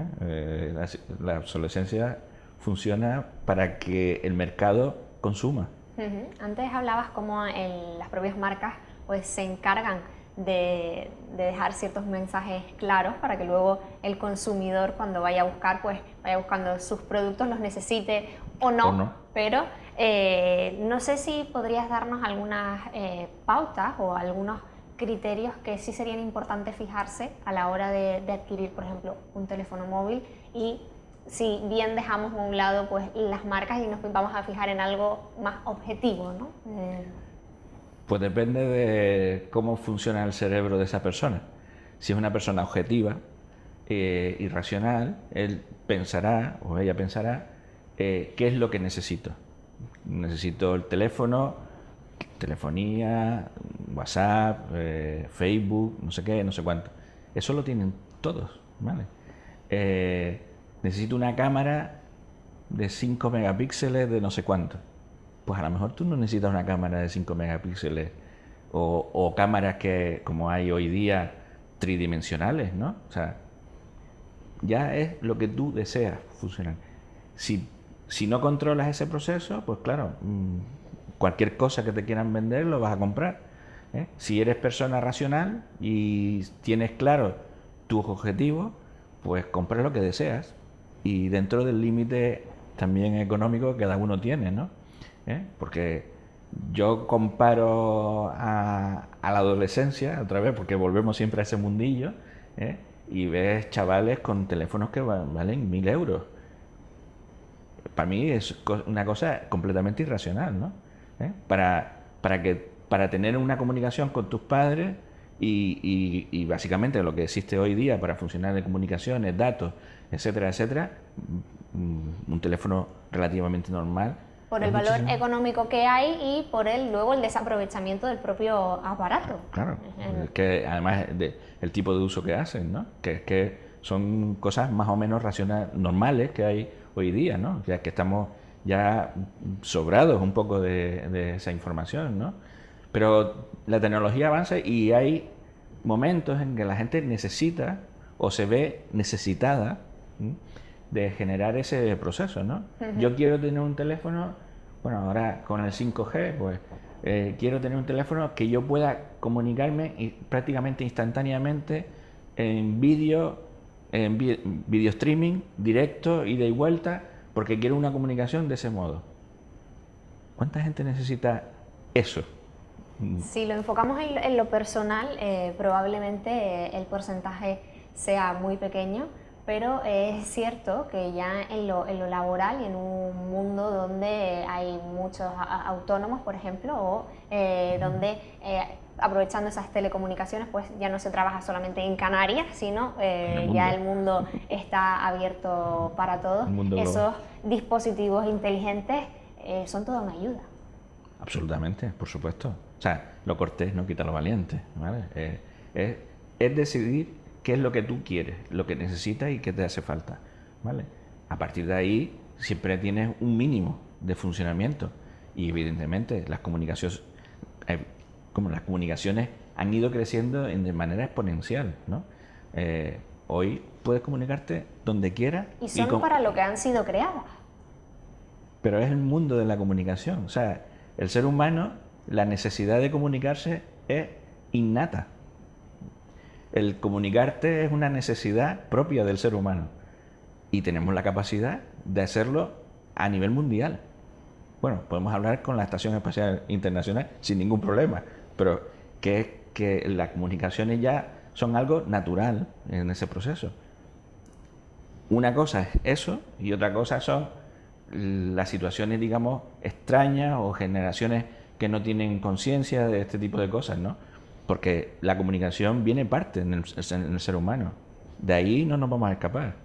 La obsolescencia funciona para que el mercado consuma. Antes hablabas cómo las propias marcas pues se encargan de dejar ciertos mensajes claros para que luego el consumidor cuando vaya a buscar pues vaya buscando sus productos, los necesite o no. Pero no sé si podrías darnos algunas pautas o algunos criterios que sí serían importantes fijarse a la hora de adquirir, por ejemplo, un teléfono móvil, y si bien dejamos a un lado pues las marcas y nos vamos a fijar en algo más objetivo, ¿no? Pues depende de cómo funciona el cerebro de esa persona. Si es una persona objetiva y racional, él pensará o ella pensará qué es lo que necesito. Necesito el teléfono, telefonía, WhatsApp, Facebook, no sé qué, no sé cuánto. Eso lo tienen todos, ¿vale? Necesito una cámara de 5 megapíxeles de no sé cuánto. Pues a lo mejor tú no necesitas una cámara de 5 megapíxeles o cámaras que, como hay hoy día, tridimensionales, ¿no? O sea, ya es lo que tú deseas funcionar. Si no controlas ese proceso, pues claro, cualquier cosa que te quieran vender lo vas a comprar. Si eres persona racional y tienes claro tus objetivos, pues compra lo que deseas y dentro del límite también económico que cada uno tiene, ¿no? Porque yo comparo a la adolescencia, otra vez, porque volvemos siempre a ese mundillo, y ves chavales con teléfonos que valen 1.000 euros. Para mí es una cosa completamente irracional, ¿no? Para tener una comunicación con tus padres y básicamente lo que existe hoy día para funcionar de comunicaciones, datos, etcétera, etcétera, un teléfono relativamente normal. Por el valor económico que hay y por luego el desaprovechamiento del propio aparato. Claro, que además el tipo de uso que hacen, ¿no? Que son cosas más o menos racionales, normales que hay hoy día, ¿no? Ya que estamos ya sobrados un poco de esa información, ¿no? Pero la tecnología avanza y hay momentos en que la gente necesita o se ve necesitada de generar ese proceso, ¿no? Yo quiero tener un teléfono, bueno, ahora con el 5G, pues quiero tener un teléfono que yo pueda comunicarme prácticamente instantáneamente en vídeo streaming, directo, ida y vuelta, porque quiero una comunicación de ese modo. ¿Cuánta gente necesita eso? Si lo enfocamos en lo personal, probablemente el porcentaje sea muy pequeño, pero es cierto que ya en lo laboral y en un mundo donde hay muchos autónomos, por ejemplo, o donde aprovechando esas telecomunicaciones, pues ya no se trabaja solamente en Canarias, sino ya el mundo está abierto para todos. Esos dispositivos inteligentes son toda una ayuda. Absolutamente, por supuesto. O sea, lo cortés no quita lo valiente, ¿vale? Es decidir qué es lo que tú quieres, lo que necesitas y qué te hace falta, ¿vale? A partir de ahí siempre tienes un mínimo de funcionamiento y evidentemente las comunicaciones han ido creciendo de manera exponencial, ¿no? Hoy puedes comunicarte donde quieras. Y son para lo que han sido creadas. Pero es el mundo de la comunicación. O sea, el ser humano, la necesidad de comunicarse es innata. El comunicarte es una necesidad propia del ser humano. Y tenemos la capacidad de hacerlo a nivel mundial. Bueno, podemos hablar con la Estación Espacial Internacional sin ningún problema, pero que las comunicaciones ya son algo natural en ese proceso. Una cosa es eso y otra cosa son las situaciones, digamos, extrañas o generaciones que no tienen conciencia de este tipo de cosas, ¿no? Porque la comunicación viene parte en el ser humano. De ahí no nos vamos a escapar.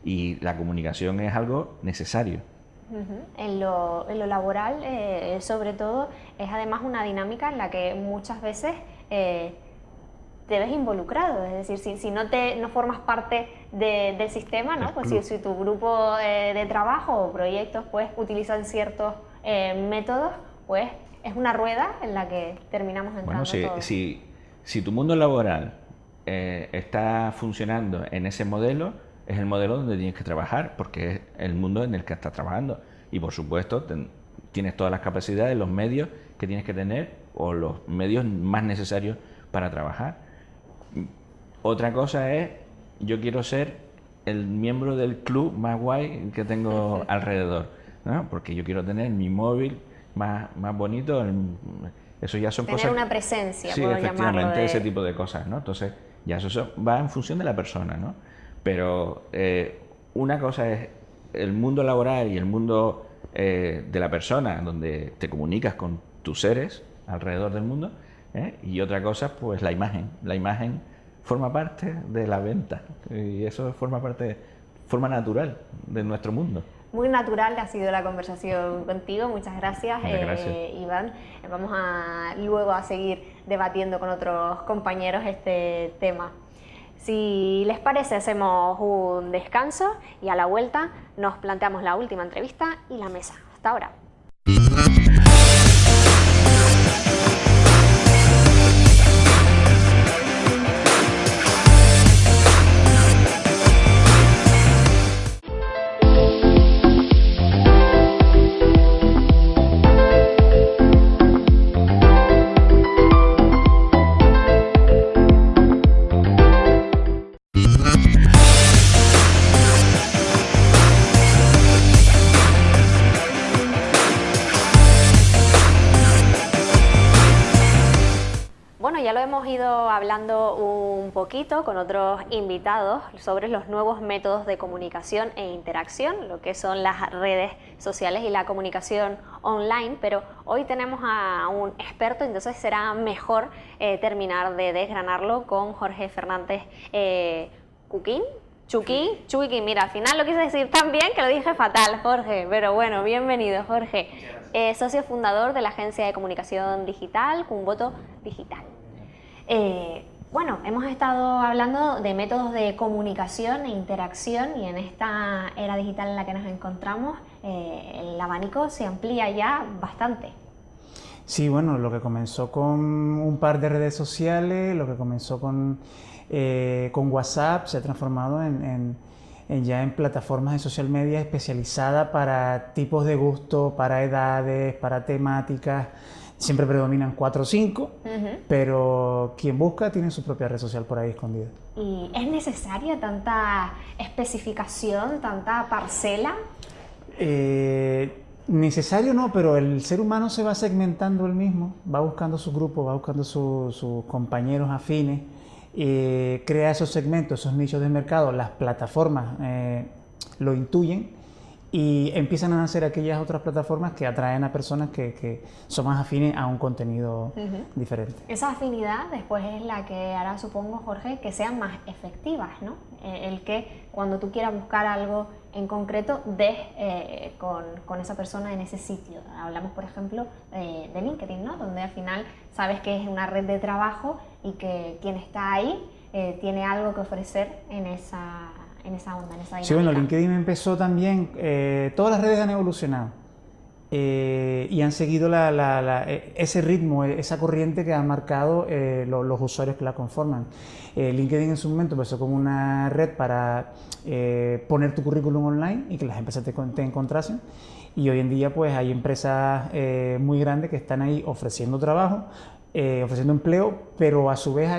Y la comunicación es algo necesario. En lo laboral, sobre todo, es además una dinámica en la que muchas veces te ves involucrado, es decir, si no formas parte del sistema, ¿no? Pues si tu grupo de trabajo o proyectos pues utilizan ciertos métodos, pues es una rueda en la que terminamos entrando todos. Si tu mundo laboral está funcionando en ese modelo, es el modelo donde tienes que trabajar, porque es el mundo en el que estás trabajando. Y por supuesto, tienes todas las capacidades, los medios que tienes que tener, o los medios más necesarios para trabajar. Otra cosa es, yo quiero ser el miembro del club más guay que tengo alrededor, ¿no? Porque yo quiero tener mi móvil más bonito. Eso ya son tener cosas... una presencia, sí, puedo efectivamente, llamarlo ese tipo de cosas, ¿no? Entonces, ya eso va en función de la persona, ¿no? Pero una cosa es el mundo laboral y el mundo de la persona, donde te comunicas con tus seres alrededor del mundo, y otra cosa, pues la imagen. La imagen forma parte de la venta y eso forma natural de nuestro mundo. Muy natural ha sido la conversación contigo, muchas gracias, Iván. Vamos luego a seguir debatiendo con otros compañeros este tema. Si les parece, hacemos un descanso y a la vuelta nos planteamos la última entrevista y la mesa. Hasta ahora. Ya lo hemos ido hablando un poquito con otros invitados sobre los nuevos métodos de comunicación e interacción, lo que son las redes sociales y la comunicación online, pero hoy tenemos a un experto, entonces será mejor terminar de desgranarlo con Jorge Fernández Chuquín, mira, al final lo quise decir tan bien que lo dije fatal, Jorge, pero bueno, bienvenido, Jorge. Socio fundador de la agencia de comunicación digital, Cumboto Digital. Bueno, hemos estado hablando de métodos de comunicación e interacción y en esta era digital en la que nos encontramos, el abanico se amplía ya bastante. Sí, bueno, lo que comenzó con un par de redes sociales, lo que comenzó con WhatsApp, se ha transformado ya en plataformas de social media especializadas para tipos de gusto, para edades, para temáticas. Siempre predominan 4 o 5, pero quien busca tiene su propia red social por ahí escondida. ¿Y es necesaria tanta especificación, tanta parcela? Necesario no, pero el ser humano se va segmentando él mismo, va buscando su grupo, va buscando sus compañeros afines, crea esos segmentos, esos nichos de mercado, las plataformas lo intuyen y empiezan a nacer aquellas otras plataformas que atraen a personas que son más afines a un contenido diferente. Esa afinidad después es la que hará, supongo, Jorge, que sean más efectivas, ¿no? El que cuando tú quieras buscar algo en concreto, des con esa persona en ese sitio. Hablamos, por ejemplo, de LinkedIn, ¿no? Donde al final sabes que es una red de trabajo y que quien está ahí tiene algo que ofrecer en esa onda, en esa dinámica. Sí, bueno, LinkedIn empezó también, todas las redes han evolucionado y han seguido ese ritmo, esa corriente que han marcado los usuarios que la conforman. LinkedIn en su momento empezó como una red para poner tu currículum online y que las empresas te encontrasen, y hoy en día pues hay empresas muy grandes que están ahí ofreciendo trabajo, ofreciendo empleo, pero a su vez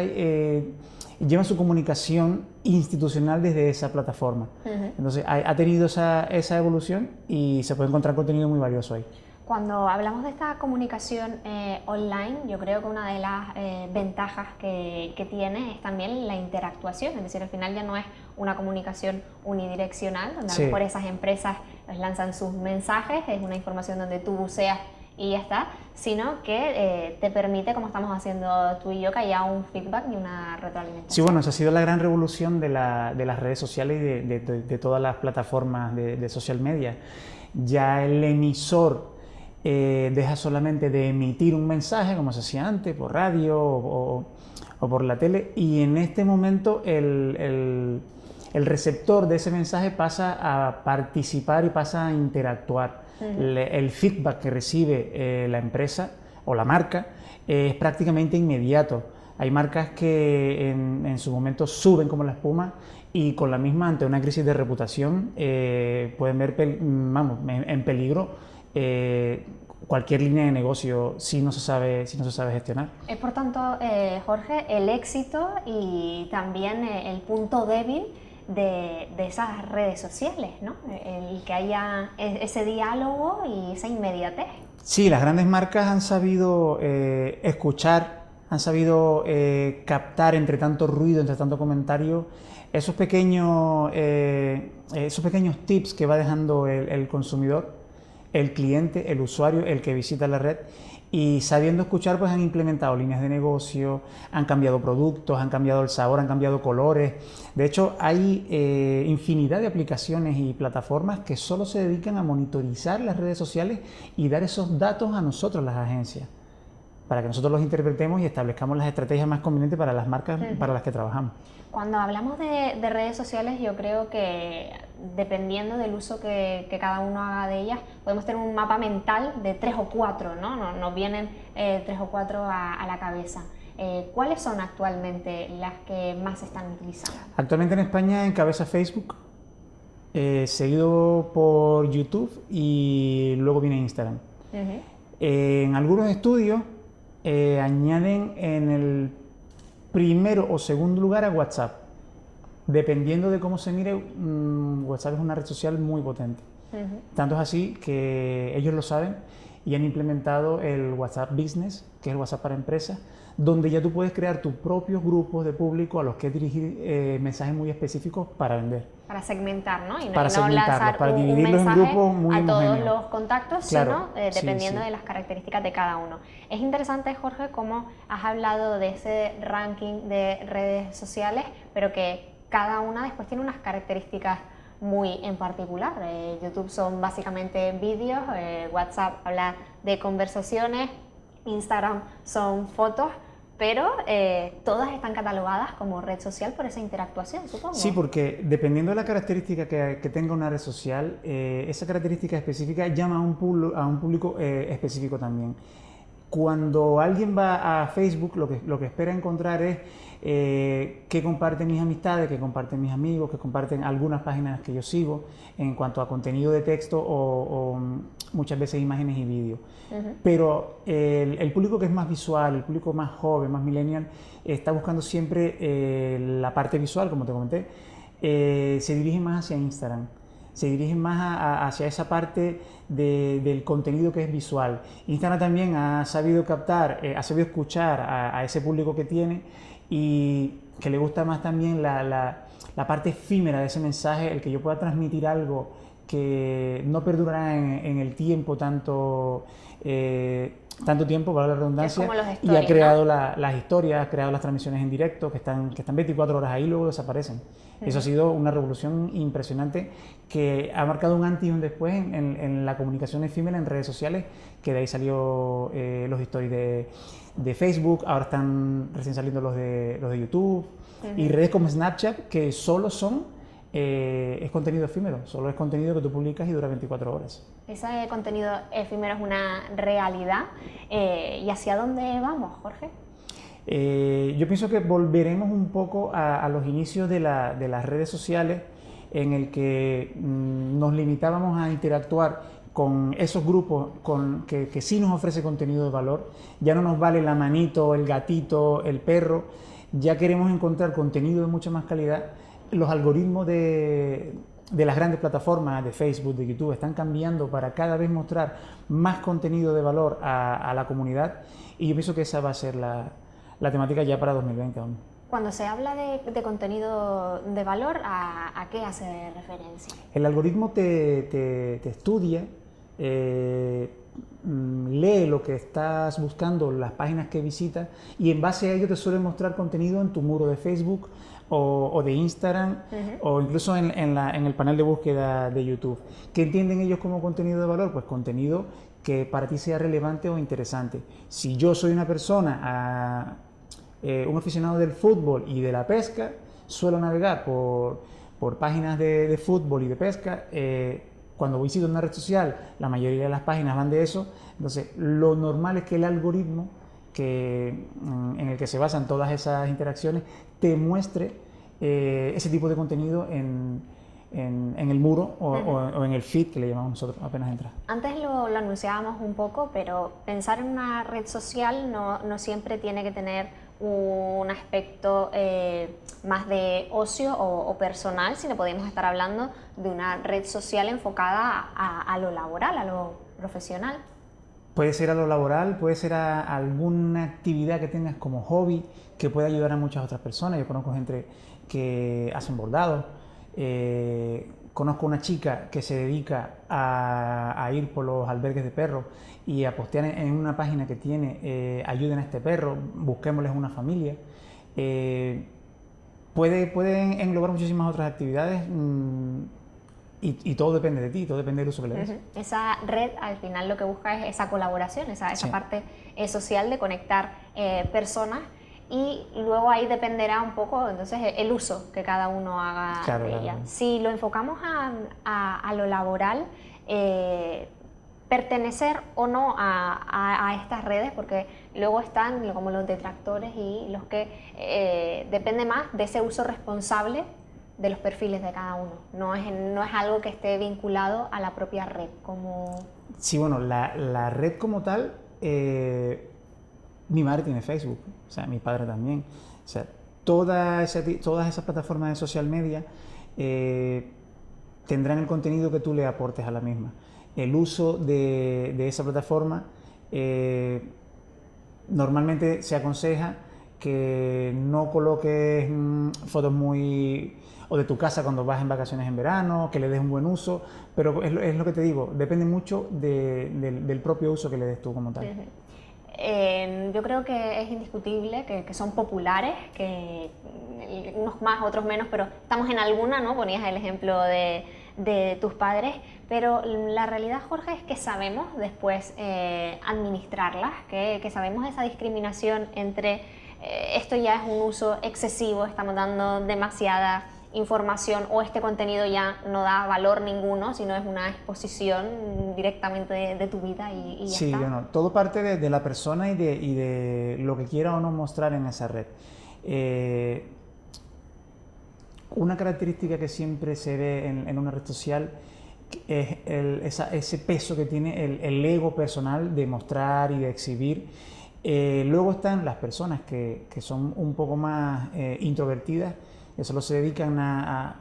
llevan su comunicación institucional desde esa plataforma. Entonces ha tenido esa evolución y se puede encontrar contenido muy valioso ahí. Cuando hablamos de esta comunicación online, yo creo que una de las ventajas que tiene es también la interactuación, es decir, al final ya no es una comunicación unidireccional, donde a lo mejor esas empresas lanzan sus mensajes, es una información donde tú buceas y ya está, sino que te permite, como estamos haciendo tú y yo, que haya un feedback y una retroalimentación. Sí, bueno, esa ha sido la gran revolución de las redes sociales y de todas las plataformas de social media. Ya el emisor deja solamente de emitir un mensaje, como se hacía antes, por radio o por la tele, y en este momento el receptor de ese mensaje pasa a participar y pasa a interactuar. El feedback que recibe la empresa o la marca es prácticamente inmediato. Hay marcas que en su momento suben como la espuma y con la misma, ante una crisis de reputación, pueden ver en peligro cualquier línea de negocio si no se sabe gestionar. Es por tanto, Jorge, el éxito y también el punto débil de esas redes sociales, ¿no? El que haya ese diálogo y esa inmediatez. Sí, las grandes marcas han sabido escuchar, han sabido captar entre tanto ruido, entre tanto comentario, esos pequeños tips que va dejando el consumidor, el cliente, el usuario, el que visita la red. Y sabiendo escuchar, pues han implementado líneas de negocio, han cambiado productos, han cambiado el sabor, han cambiado colores. De hecho, hay infinidad de aplicaciones y plataformas que solo se dedican a monitorizar las redes sociales y dar esos datos a nosotros, las agencias, para que nosotros los interpretemos y establezcamos las estrategias más convenientes para las marcas para las que trabajamos. Cuando hablamos de redes sociales, yo creo que dependiendo del uso que cada uno haga de ellas, podemos tener un mapa mental de 3 o 4, ¿no? Nos vienen 3 o 4 a la cabeza. ¿Cuáles son actualmente las que más se están utilizando? Actualmente en España encabeza Facebook, seguido por YouTube y luego viene Instagram. En algunos estudios añaden en el primero o segundo lugar a WhatsApp. Dependiendo de cómo se mire, WhatsApp es una red social muy potente. Tanto es así que ellos lo saben y han implementado el WhatsApp Business, que es el WhatsApp para empresas, donde ya tú puedes crear tus propios grupos de público a los que dirigir mensajes muy específicos para vender. Para segmentar, ¿no? Y para no lanzar para un dividirlos mensaje en grupos muy a todos homogéneos. los contactos, Claro, sino dependiendo sí. de las características de cada uno. Es interesante, Jorge, cómo has hablado de ese ranking de redes sociales, pero que cada una después tiene unas características muy en particular. YouTube son básicamente vídeos, WhatsApp habla de conversaciones, Instagram son fotos, pero todas están catalogadas como red social por esa interactuación, supongo. Sí, porque dependiendo de la característica que tenga una red social, esa característica específica llama a un público específico también. Cuando alguien va a Facebook, lo que espera encontrar es qué comparten mis amistades, qué comparten mis amigos, qué comparten algunas páginas que yo sigo en cuanto a contenido de texto o muchas veces imágenes y vídeos. Pero el público que es más visual, el público más joven, más millennial, está buscando siempre la parte visual, como te comenté, se dirige más hacia Instagram. se dirigen más hacia esa parte del contenido que es visual. Instagram también ha sabido captar, ha sabido escuchar a ese público que tiene y que le gusta más también la parte efímera de ese mensaje, el que yo pueda transmitir algo que no perdurará en el tiempo tanto tiempo, para la redundancia, y ha creado las historias, ha creado las transmisiones en directo que están 24 horas ahí y luego desaparecen. Eso ha sido una revolución impresionante que ha marcado un antes y un después en la comunicación efímera en redes sociales, que de ahí salió los stories de Facebook, ahora están recién saliendo los de YouTube, y redes como Snapchat, que solo es contenido efímero, solo es contenido que tú publicas y dura 24 horas. Ese contenido efímero es una realidad. ¿Y hacia dónde vamos, Jorge? Yo pienso que volveremos un poco a los inicios de las redes sociales, en el que nos limitábamos a interactuar con esos grupos que sí nos ofrece contenido de valor. Ya no nos vale la manito, el gatito, el perro, ya queremos encontrar contenido de mucha más calidad. Los algoritmos de las grandes plataformas, de Facebook, de YouTube, están cambiando para cada vez mostrar más contenido de valor a la comunidad, y yo pienso que esa va a ser la temática ya para 2020 aún. Cuando se habla de contenido de valor, ¿a qué hace referencia? El algoritmo te estudia, lee lo que estás buscando, las páginas que visitas, y en base a ello te suele mostrar contenido en tu muro de Facebook o de Instagram, o incluso en el panel de búsqueda de YouTube. ¿Qué entienden ellos como contenido de valor? Pues contenido que para ti sea relevante o interesante. Si yo soy una persona, un aficionado del fútbol y de la pesca, suelo navegar por páginas de fútbol y de pesca. Cuando visito una red social, la mayoría de las páginas van de eso. Entonces, lo normal es que el algoritmo en el que se basan todas esas interacciones te muestre ese tipo de contenido en el muro o en el feed, que le llamamos nosotros apenas entras. Antes lo anunciábamos un poco, pero pensar en una red social no siempre tiene que tener un aspecto más de ocio o personal, sino podemos estar hablando de una red social enfocada a lo laboral, a lo profesional. Puede ser a lo laboral, puede ser a alguna actividad que tengas como hobby que pueda ayudar a muchas otras personas. Yo conozco gente que hacen bordados, conozco una chica que se dedica a ir por los albergues de perros y a postear en una página que tiene ayuden a este perro, busquémosles una familia. Pueden englobar muchísimas otras actividades. Y todo depende de ti, todo depende del uso que le des. Esa red al final lo que busca es esa colaboración, esa parte social de conectar personas, y luego ahí dependerá un poco entonces el uso que cada uno haga de ella. Claro. Si lo enfocamos a lo laboral, pertenecer o no a estas redes, porque luego están como los detractores y los que depende más de ese uso responsable de los perfiles de cada uno. No es algo que esté vinculado a la propia red. Sí, bueno, la red como tal, mi madre tiene Facebook, o sea, mi padre también. O sea, todas esas plataformas de social media tendrán el contenido que tú le aportes a la misma. El uso de esa plataforma, normalmente se aconseja que no coloques fotos o de tu casa cuando vas en vacaciones en verano, que le des un buen uso, pero es lo que te digo, depende mucho del propio uso que le des tú como tal. Yo creo que es indiscutible que son populares, que unos más, otros menos, pero estamos en alguna, ¿no? Ponías el ejemplo de tus padres, pero la realidad, Jorge, es que sabemos después administrarlas, que sabemos esa discriminación entre esto ya es un uso excesivo, estamos dando demasiada información, o este contenido ya no da valor ninguno, sino es una exposición directamente de tu vida y ya sí, está. Bueno, todo parte de la persona y de lo que quiera o no mostrar en esa red. Una característica que siempre se ve en una red social es ese peso que tiene el ego personal de mostrar y de exhibir. Luego están las personas que son un poco más introvertidas, que solo se dedican a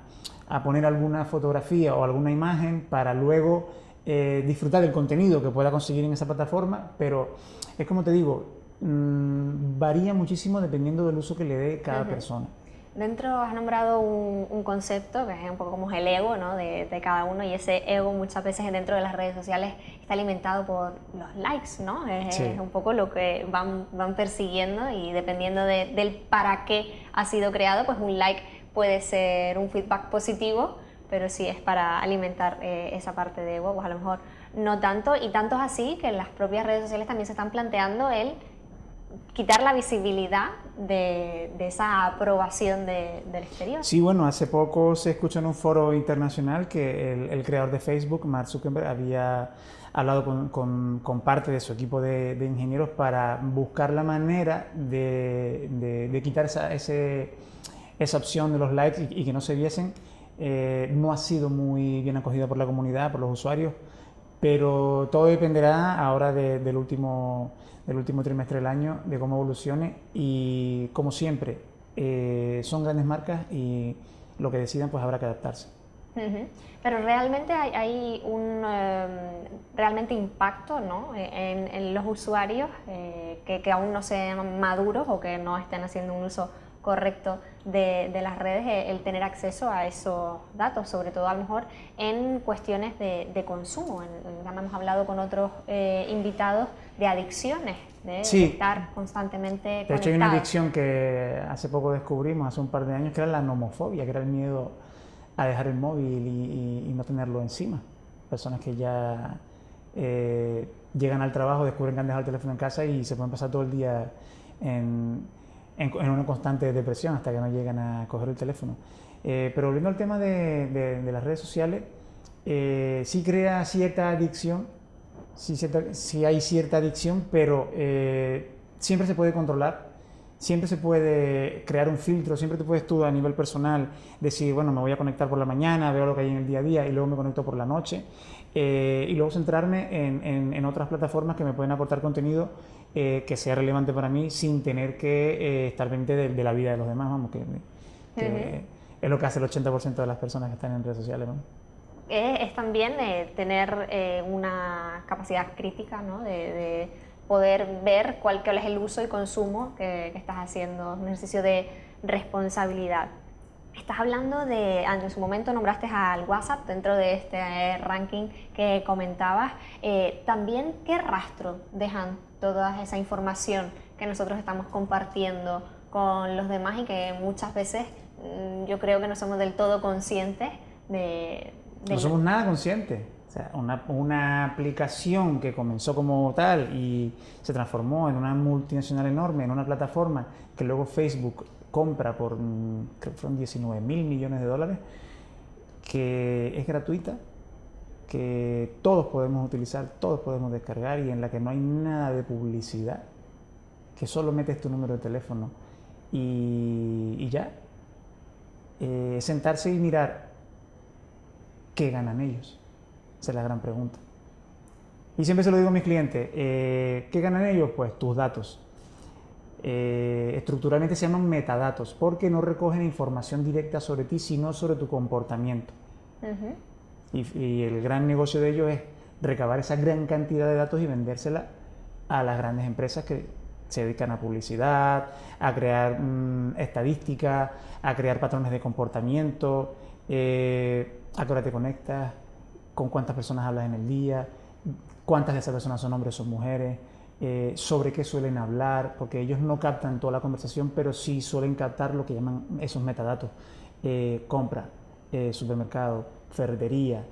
a poner alguna fotografía o alguna imagen para luego disfrutar del contenido que pueda conseguir en esa plataforma, pero es como te digo, varía muchísimo dependiendo del uso que le dé cada persona. Dentro has nombrado un concepto que es un poco como el ego, ¿no? de cada uno, y ese ego muchas veces dentro de las redes sociales está alimentado por los likes, ¿no? Es un poco lo que van persiguiendo, y dependiendo del para qué ha sido creado, pues un like puede ser un feedback positivo, pero si es para alimentar esa parte de ego, pues a lo mejor no tanto, y tanto es así que en las propias redes sociales también se están planteando el quitar la visibilidad de esa aprobación del exterior. Sí, bueno, hace poco se escuchó en un foro internacional que el creador de Facebook, Mark Zuckerberg, había hablado con parte de su equipo de ingenieros para buscar la manera de quitar esa opción de los likes y que no se viesen. No ha sido muy bien acogida por la comunidad, por los usuarios, pero todo dependerá ahora del último trimestre del año, de cómo evolucione, y como siempre, son grandes marcas y lo que decidan pues habrá que adaptarse. Pero realmente hay un realmente impacto, ¿no? en los usuarios que aún no sean maduros o que no estén haciendo un uso correcto de las redes, el tener acceso a esos datos, sobre todo a lo mejor en cuestiones de consumo. Ya hemos hablado con otros invitados de adicciones, de estar constantemente conectados. De hecho, hay una adicción que hace poco descubrimos, hace un par de años, que era la nomofobia, que era el miedo a dejar el móvil y no tenerlo encima. Personas que ya llegan al trabajo, descubren que han dejado el teléfono en casa y se pueden pasar todo el día en una constante depresión hasta que no llegan a coger el teléfono. Pero volviendo al tema de las redes sociales, sí crea cierta adicción, sí hay cierta adicción, pero siempre se puede controlar, siempre se puede crear un filtro, siempre te puedes tú a nivel personal decir, bueno, me voy a conectar por la mañana, veo lo que hay en el día a día y luego me conecto por la noche, y luego centrarme en otras plataformas que me pueden aportar contenido que sea relevante para mí sin tener que estar pendiente de la vida de los demás, vamos, que es lo que hace el 80% de las personas que están en redes sociales, ¿no? Es también tener una capacidad crítica, ¿no? de poder ver cuál es el uso y consumo que estás haciendo, un ejercicio de responsabilidad. Estás hablando en su momento nombraste al WhatsApp dentro de este ranking que comentabas. También, ¿qué rastro dejan toda esa información que nosotros estamos compartiendo con los demás y que muchas veces yo creo que no somos del todo conscientes de no somos nada conscientes? O sea, una aplicación que comenzó como tal y se transformó en una multinacional enorme, en una plataforma que luego Facebook compra por, creo que fueron 19.000 millones de dólares, que es gratuita, que todos podemos utilizar, todos podemos descargar y en la que no hay nada de publicidad, que solo metes tu número de teléfono y ya. Sentarse y mirar qué ganan ellos, esa es la gran pregunta. Y siempre se lo digo a mis clientes, ¿qué ganan ellos? Pues tus datos. Estructuralmente se llaman metadatos porque no recogen información directa sobre ti, sino sobre tu comportamiento. Y el gran negocio de ellos es recabar esa gran cantidad de datos y vendérsela a las grandes empresas que se dedican a publicidad, a crear estadísticas, a crear patrones de comportamiento, a qué hora te conectas, con cuántas personas hablas en el día, cuántas de esas personas son hombres o mujeres, sobre qué suelen hablar, porque ellos no captan toda la conversación, pero sí suelen captar lo que llaman esos metadatos. Compra, supermercado, ferretería,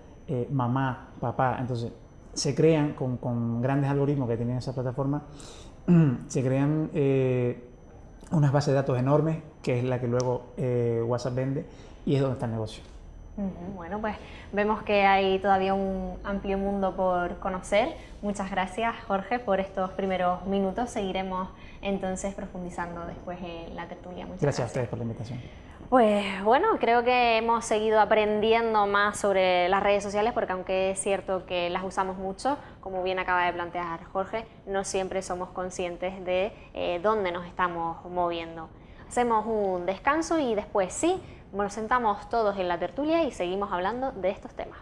mamá, papá. Entonces se crean con grandes algoritmos que tienen esa plataforma, se crean unas bases de datos enormes, que es la que luego WhatsApp vende y es donde está el negocio. Bueno, pues vemos que hay todavía un amplio mundo por conocer. Muchas gracias, Jorge, por estos primeros minutos. Seguiremos entonces profundizando después en la tertulia. Muchas gracias a ustedes por la invitación. Pues bueno, creo que hemos seguido aprendiendo más sobre las redes sociales porque aunque es cierto que las usamos mucho, como bien acaba de plantear Jorge, no siempre somos conscientes de dónde nos estamos moviendo. Hacemos un descanso y después sí, nos sentamos todos en la tertulia y seguimos hablando de estos temas.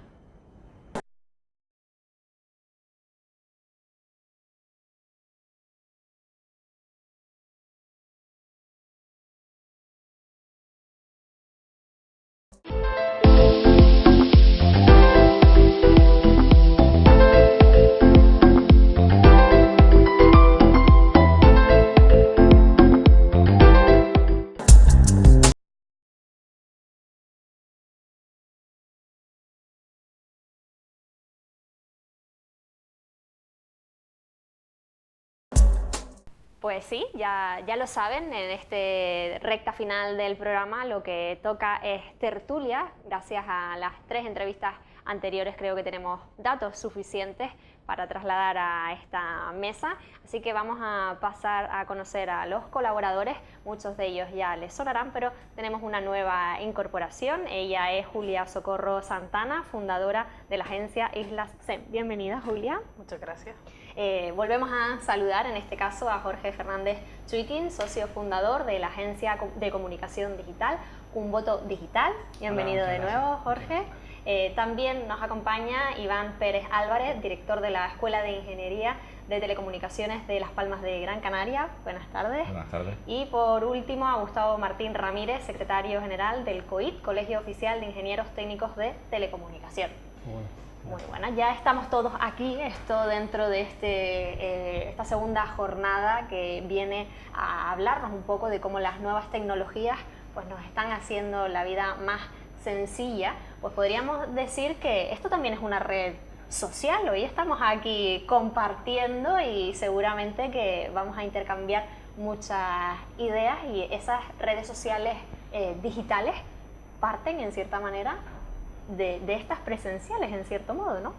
Pues sí, ya lo saben, en este recta final del programa lo que toca es tertulia. Gracias a las 3 entrevistas anteriores creo que tenemos datos suficientes para trasladar a esta mesa, así que vamos a pasar a conocer a los colaboradores. Muchos de ellos ya les sonarán, pero tenemos una nueva incorporación. Ella es Julia Socorro Santana, fundadora de la agencia Islas SEM. Bienvenida, Julia. Muchas gracias. Volvemos a saludar en este caso a Jorge Fernández Chuiquín, socio fundador de la agencia de comunicación digital Un Voto Digital. Bienvenido de nuevo, Jorge. También nos acompaña Iván Pérez Álvarez, director de la Escuela de Ingeniería de Telecomunicaciones de Las Palmas de Gran Canaria. Buenas tardes. Buenas tardes. Y por último a Gustavo Martín Ramírez, secretario general del COIT, Colegio Oficial de Ingenieros Técnicos de Telecomunicación. Muy buena, ya estamos todos aquí, esto dentro de esta segunda jornada que viene a hablarnos un poco de cómo las nuevas tecnologías pues nos están haciendo la vida más sencilla. Pues podríamos decir que esto también es una red social. Hoy estamos aquí compartiendo y seguramente que vamos a intercambiar muchas ideas, y esas redes sociales digitales parten en cierta manera de estas presenciales, en cierto modo, ¿no?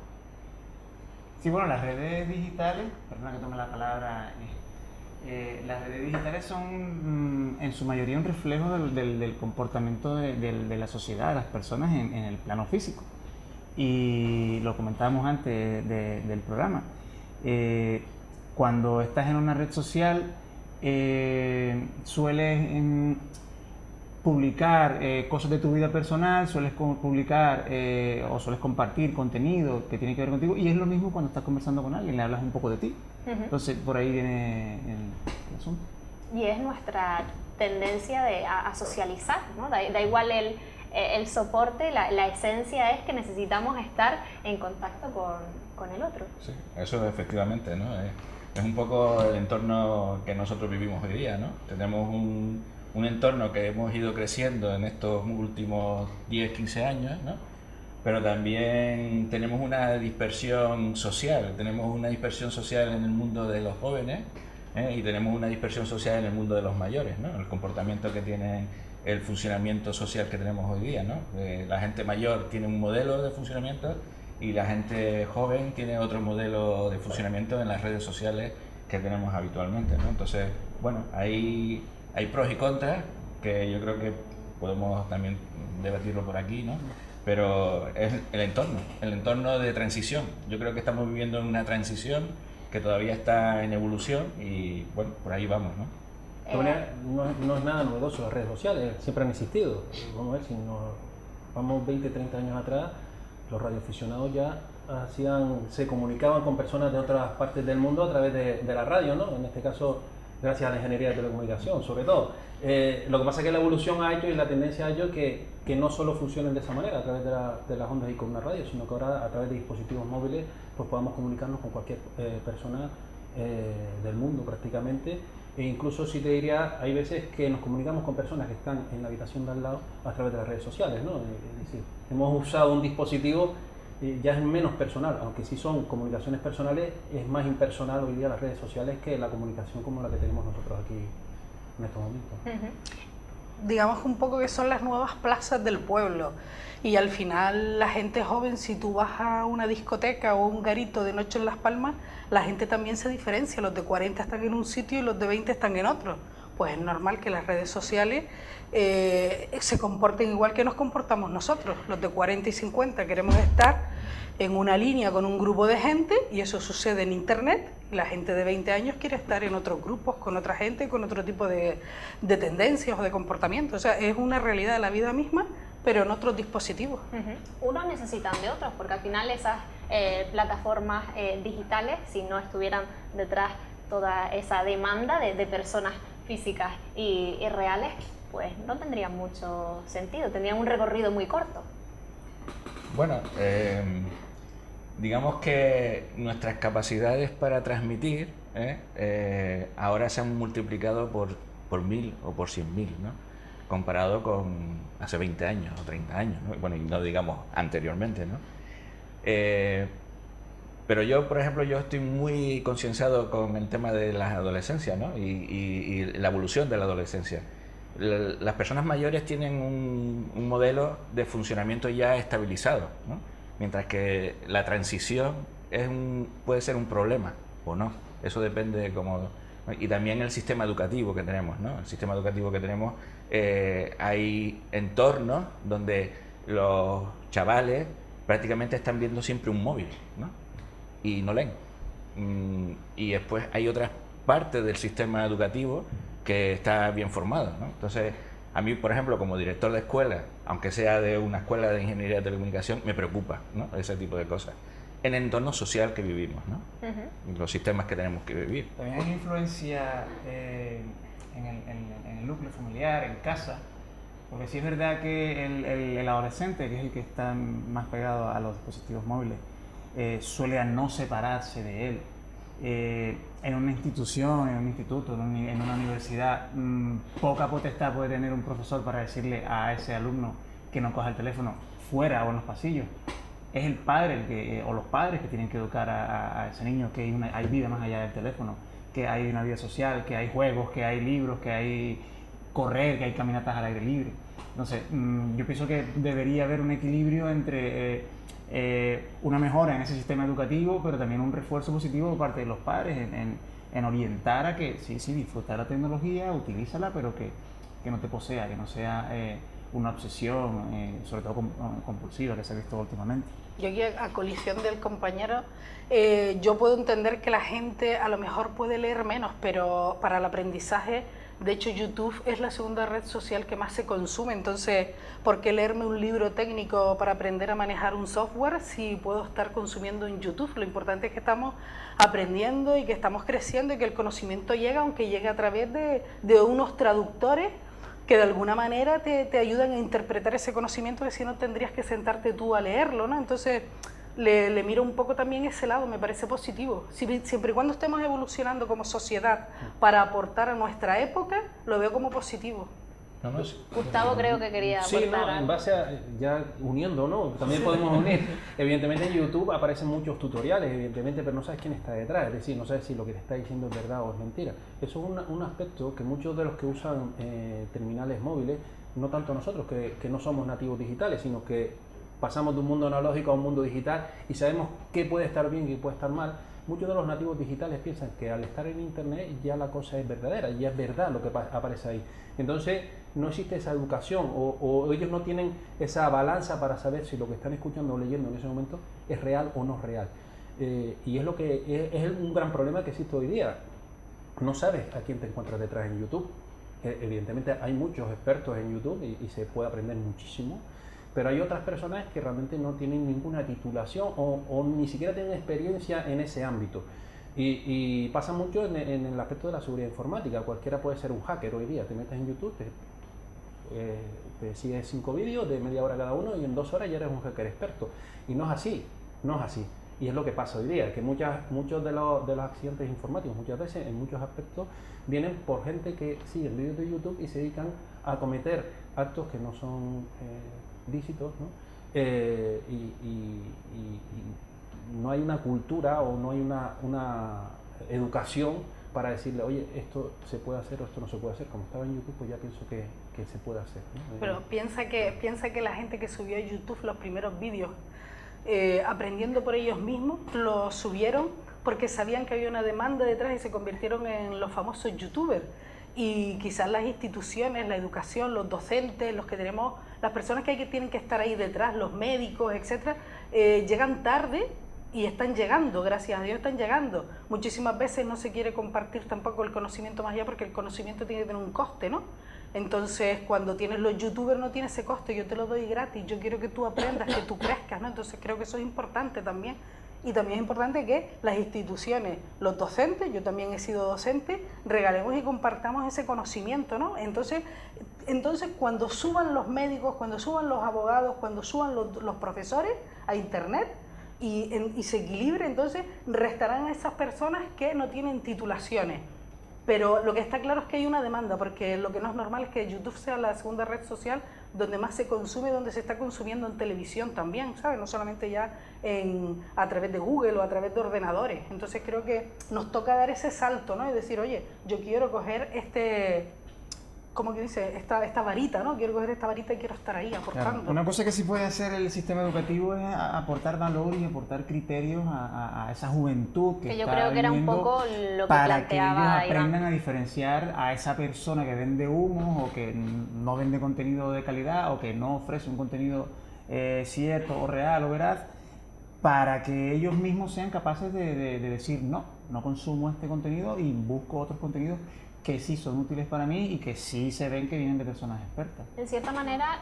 Sí, bueno, las redes digitales, perdona que tome la palabra, las redes digitales son en su mayoría un reflejo del comportamiento de la sociedad, de las personas en el plano físico. Y lo comentábamos antes del programa. Cuando estás en una red social, sueles publicar cosas de tu vida personal, sueles publicar o sueles compartir contenido que tiene que ver contigo, y es lo mismo cuando estás conversando con alguien, le hablas un poco de ti. Entonces por ahí viene el asunto. Y es nuestra tendencia a socializar, ¿no? Da igual el soporte, la esencia es que necesitamos estar en contacto con el otro. Sí, eso efectivamente, ¿no? Es un poco el entorno que nosotros vivimos hoy día, ¿no? Tenemos un entorno que hemos ido creciendo en estos últimos 10, 15 años, ¿no? Pero también tenemos una dispersión social, en el mundo de los jóvenes, y tenemos una dispersión social en el mundo de los mayores, ¿no? El comportamiento que tienen, el funcionamiento social que tenemos hoy día, ¿no? La gente mayor tiene un modelo de funcionamiento y la gente joven tiene otro modelo de funcionamiento en las redes sociales que tenemos habitualmente, ¿no? Entonces, bueno, hay pros y contras que yo creo que podemos también debatirlo por aquí, ¿no? Pero es el entorno de transición. Yo creo que estamos viviendo una transición que todavía está en evolución y bueno, por ahí vamos, ¿no? No es nada novedoso las redes sociales, siempre han existido. Vamos a ver, si nos vamos 20, 30 años atrás, los radioaficionados ya se comunicaban con personas de otras partes del mundo a través de la radio, ¿no? En este caso, gracias a la ingeniería de telecomunicación, sobre todo. Lo que pasa es que la evolución ha hecho y la tendencia ha hecho que no solo funcionen de esa manera, a través de las ondas y con una radio, sino que ahora a través de dispositivos móviles pues podamos comunicarnos con cualquier persona del mundo prácticamente. E incluso, si te diría, hay veces que nos comunicamos con personas que están en la habitación de al lado a través de las redes sociales, ¿no? Es decir, hemos usado un dispositivo, ya es menos personal, aunque sí son comunicaciones personales, es más impersonal hoy día las redes sociales que la comunicación como la que tenemos nosotros aquí en estos momentos. Digamos un poco que son las nuevas plazas del pueblo, y al final la gente joven, si tú vas a una discoteca o un garito de noche en Las Palmas, la gente también se diferencia, los de 40 están en un sitio y los de 20 están en otro. Pues es normal que las redes sociales se comporten igual que nos comportamos nosotros. Los de 40 y 50 queremos estar en una línea con un grupo de gente y eso sucede en internet. La gente de 20 años quiere estar en otros grupos, con otra gente, con otro tipo de tendencias o de comportamientos. O sea, es una realidad de la vida misma, pero en otros dispositivos. Unos necesitan de otros, porque al final esas plataformas digitales, si no estuvieran detrás toda esa demanda de personas físicas y reales, pues no tendrían mucho sentido, tendrían un recorrido muy corto. Bueno, digamos que nuestras capacidades para transmitir ahora se han multiplicado por 1000 o por 100.000, ¿no? Comparado con hace 20 años o 30 años, ¿no? Bueno, y no digamos anteriormente, ¿no? Pero yo, por ejemplo, yo estoy muy concienciado con el tema de la adolescencia, ¿no? y la evolución de la adolescencia. Las personas mayores tienen un modelo de funcionamiento ya estabilizado, ¿no? Mientras que la transición puede ser un problema o no. Eso depende de cómo... Y también el sistema educativo que tenemos, ¿no? El sistema educativo que tenemos, hay entornos donde los chavales prácticamente están viendo siempre un móvil, ¿no? Y no leen. Y después hay otras partes del sistema educativo que está bien formado, ¿no? Entonces, a mí, por ejemplo, como director de escuela, aunque sea de una escuela de ingeniería de telecomunicación, me preocupa, ¿no? Ese tipo de cosas. En el entorno social que vivimos, ¿no? Los sistemas que tenemos que vivir. También hay influencia en el núcleo familiar, en casa, porque sí es verdad que el adolescente, que es el que está más pegado a los dispositivos móviles, suele a no separarse de él. En una institución, en un instituto, en una universidad, poca potestad puede tener un profesor para decirle a ese alumno que no coja el teléfono fuera o en los pasillos. Es el padre o los padres que tienen que educar a ese niño que hay vida más allá del teléfono, que hay una vida social, que hay juegos, que hay libros, que hay correr, que hay caminatas al aire libre. Entonces, yo pienso que debería haber un equilibrio entre una mejora en ese sistema educativo, pero también un refuerzo positivo por parte de los padres en orientar a que sí, disfrutar la tecnología, utilízala, pero que no te posea, que no sea una obsesión, sobre todo compulsiva, que se ha visto últimamente. Yo aquí, a colisión del compañero, yo puedo entender que la gente a lo mejor puede leer menos, pero para el aprendizaje, de hecho YouTube es la segunda red social que más se consume, entonces, ¿por qué leerme un libro técnico para aprender a manejar un software si puedo estar consumiendo en YouTube? Lo importante es que estamos aprendiendo y que estamos creciendo y que el conocimiento llega, aunque llegue a través de unos traductores que de alguna manera te ayudan a interpretar ese conocimiento, que si no tendrías que sentarte tú a leerlo, ¿no? Entonces le miro un poco también ese lado, me parece positivo. Siempre y cuando estemos evolucionando como sociedad para aportar a nuestra época, lo veo como positivo. Gustavo creo que quería aportar. Sí, no, en base a, ya uniendo, ¿no? También podemos unir. Evidentemente en YouTube aparecen muchos tutoriales, evidentemente, pero no sabes quién está detrás, es decir, no sabes si lo que te está diciendo es verdad o es mentira. Eso es un aspecto que muchos de los que usan terminales móviles, no tanto nosotros, que no somos nativos digitales, sino que pasamos de un mundo analógico a un mundo digital y sabemos qué puede estar bien y qué puede estar mal. Muchos de los nativos digitales piensan que al estar en internet ya la cosa es verdadera, ya es verdad lo que aparece ahí. Entonces no existe esa educación o ellos no tienen esa balanza para saber si lo que están escuchando o leyendo en ese momento es real o no es real. Y es lo que es un gran problema que existe hoy día. No sabes a quién te encuentras detrás en YouTube. Evidentemente hay muchos expertos en YouTube y se puede aprender muchísimo. Pero hay otras personas que realmente no tienen ninguna titulación o ni siquiera tienen experiencia en ese ámbito. Y pasa mucho en el aspecto de la seguridad informática. Cualquiera puede ser un hacker hoy día. Te metes en YouTube, te sigues 5 vídeos de media hora cada uno y en 2 horas ya eres un hacker experto. Y no es así, no es así. Y es lo que pasa hoy día, que muchos de los accidentes informáticos, muchas veces, en muchos aspectos, vienen por gente que sigue vídeos de YouTube y se dedican a cometer actos que no son lícitos, ¿no? Y no hay una cultura o no hay una educación para decirle, oye, esto se puede hacer o esto no se puede hacer. Como estaba en YouTube, pues ya pienso que se puede hacer, ¿no? Pero piensa que la gente que subió a YouTube los primeros vídeos, aprendiendo por ellos mismos, los subieron porque sabían que había una demanda detrás y se convirtieron en los famosos youtubers. Y quizás las instituciones, la educación, los docentes, los que tenemos las personas que tienen que estar ahí detrás, los médicos, etcétera, llegan tarde y están llegando, gracias a Dios están llegando. Muchísimas veces no se quiere compartir tampoco el conocimiento más allá porque el conocimiento tiene que tener un coste, ¿no? Entonces, cuando tienes los youtubers no tiene ese coste, yo te lo doy gratis, yo quiero que tú aprendas, que tú crezcas, ¿no? Entonces creo que eso es importante también. Y también es importante que las instituciones, los docentes, yo también he sido docente, regalemos y compartamos ese conocimiento, ¿no? Entonces cuando suban los médicos, cuando suban los abogados, cuando suban los profesores a internet y se equilibre, entonces restarán a esas personas que no tienen titulaciones. Pero lo que está claro es que hay una demanda, porque lo que no es normal es que YouTube sea la segunda red social donde más se consume, donde se está consumiendo en televisión también, ¿sabes? No solamente ya a través de Google o a través de ordenadores. Entonces creo que nos toca dar ese salto, ¿no? Y decir, oye, yo quiero coger ¿cómo que dice? Esta varita, ¿no? Quiero coger esta varita y quiero estar ahí aportando. Claro. Una cosa que sí puede hacer el sistema educativo es aportar valor y aportar criterios a esa juventud que yo está creo que era un viviendo, poco lo que para que ellos planteaba aprendan Iván. a diferenciar a esa persona que vende humos o que no vende contenido de calidad o que no ofrece un contenido cierto o real o veraz, para que ellos mismos sean capaces de decir no consumo este contenido y busco otros contenidos que sí son útiles para mí y que sí se ven que vienen de personas expertas. En cierta manera,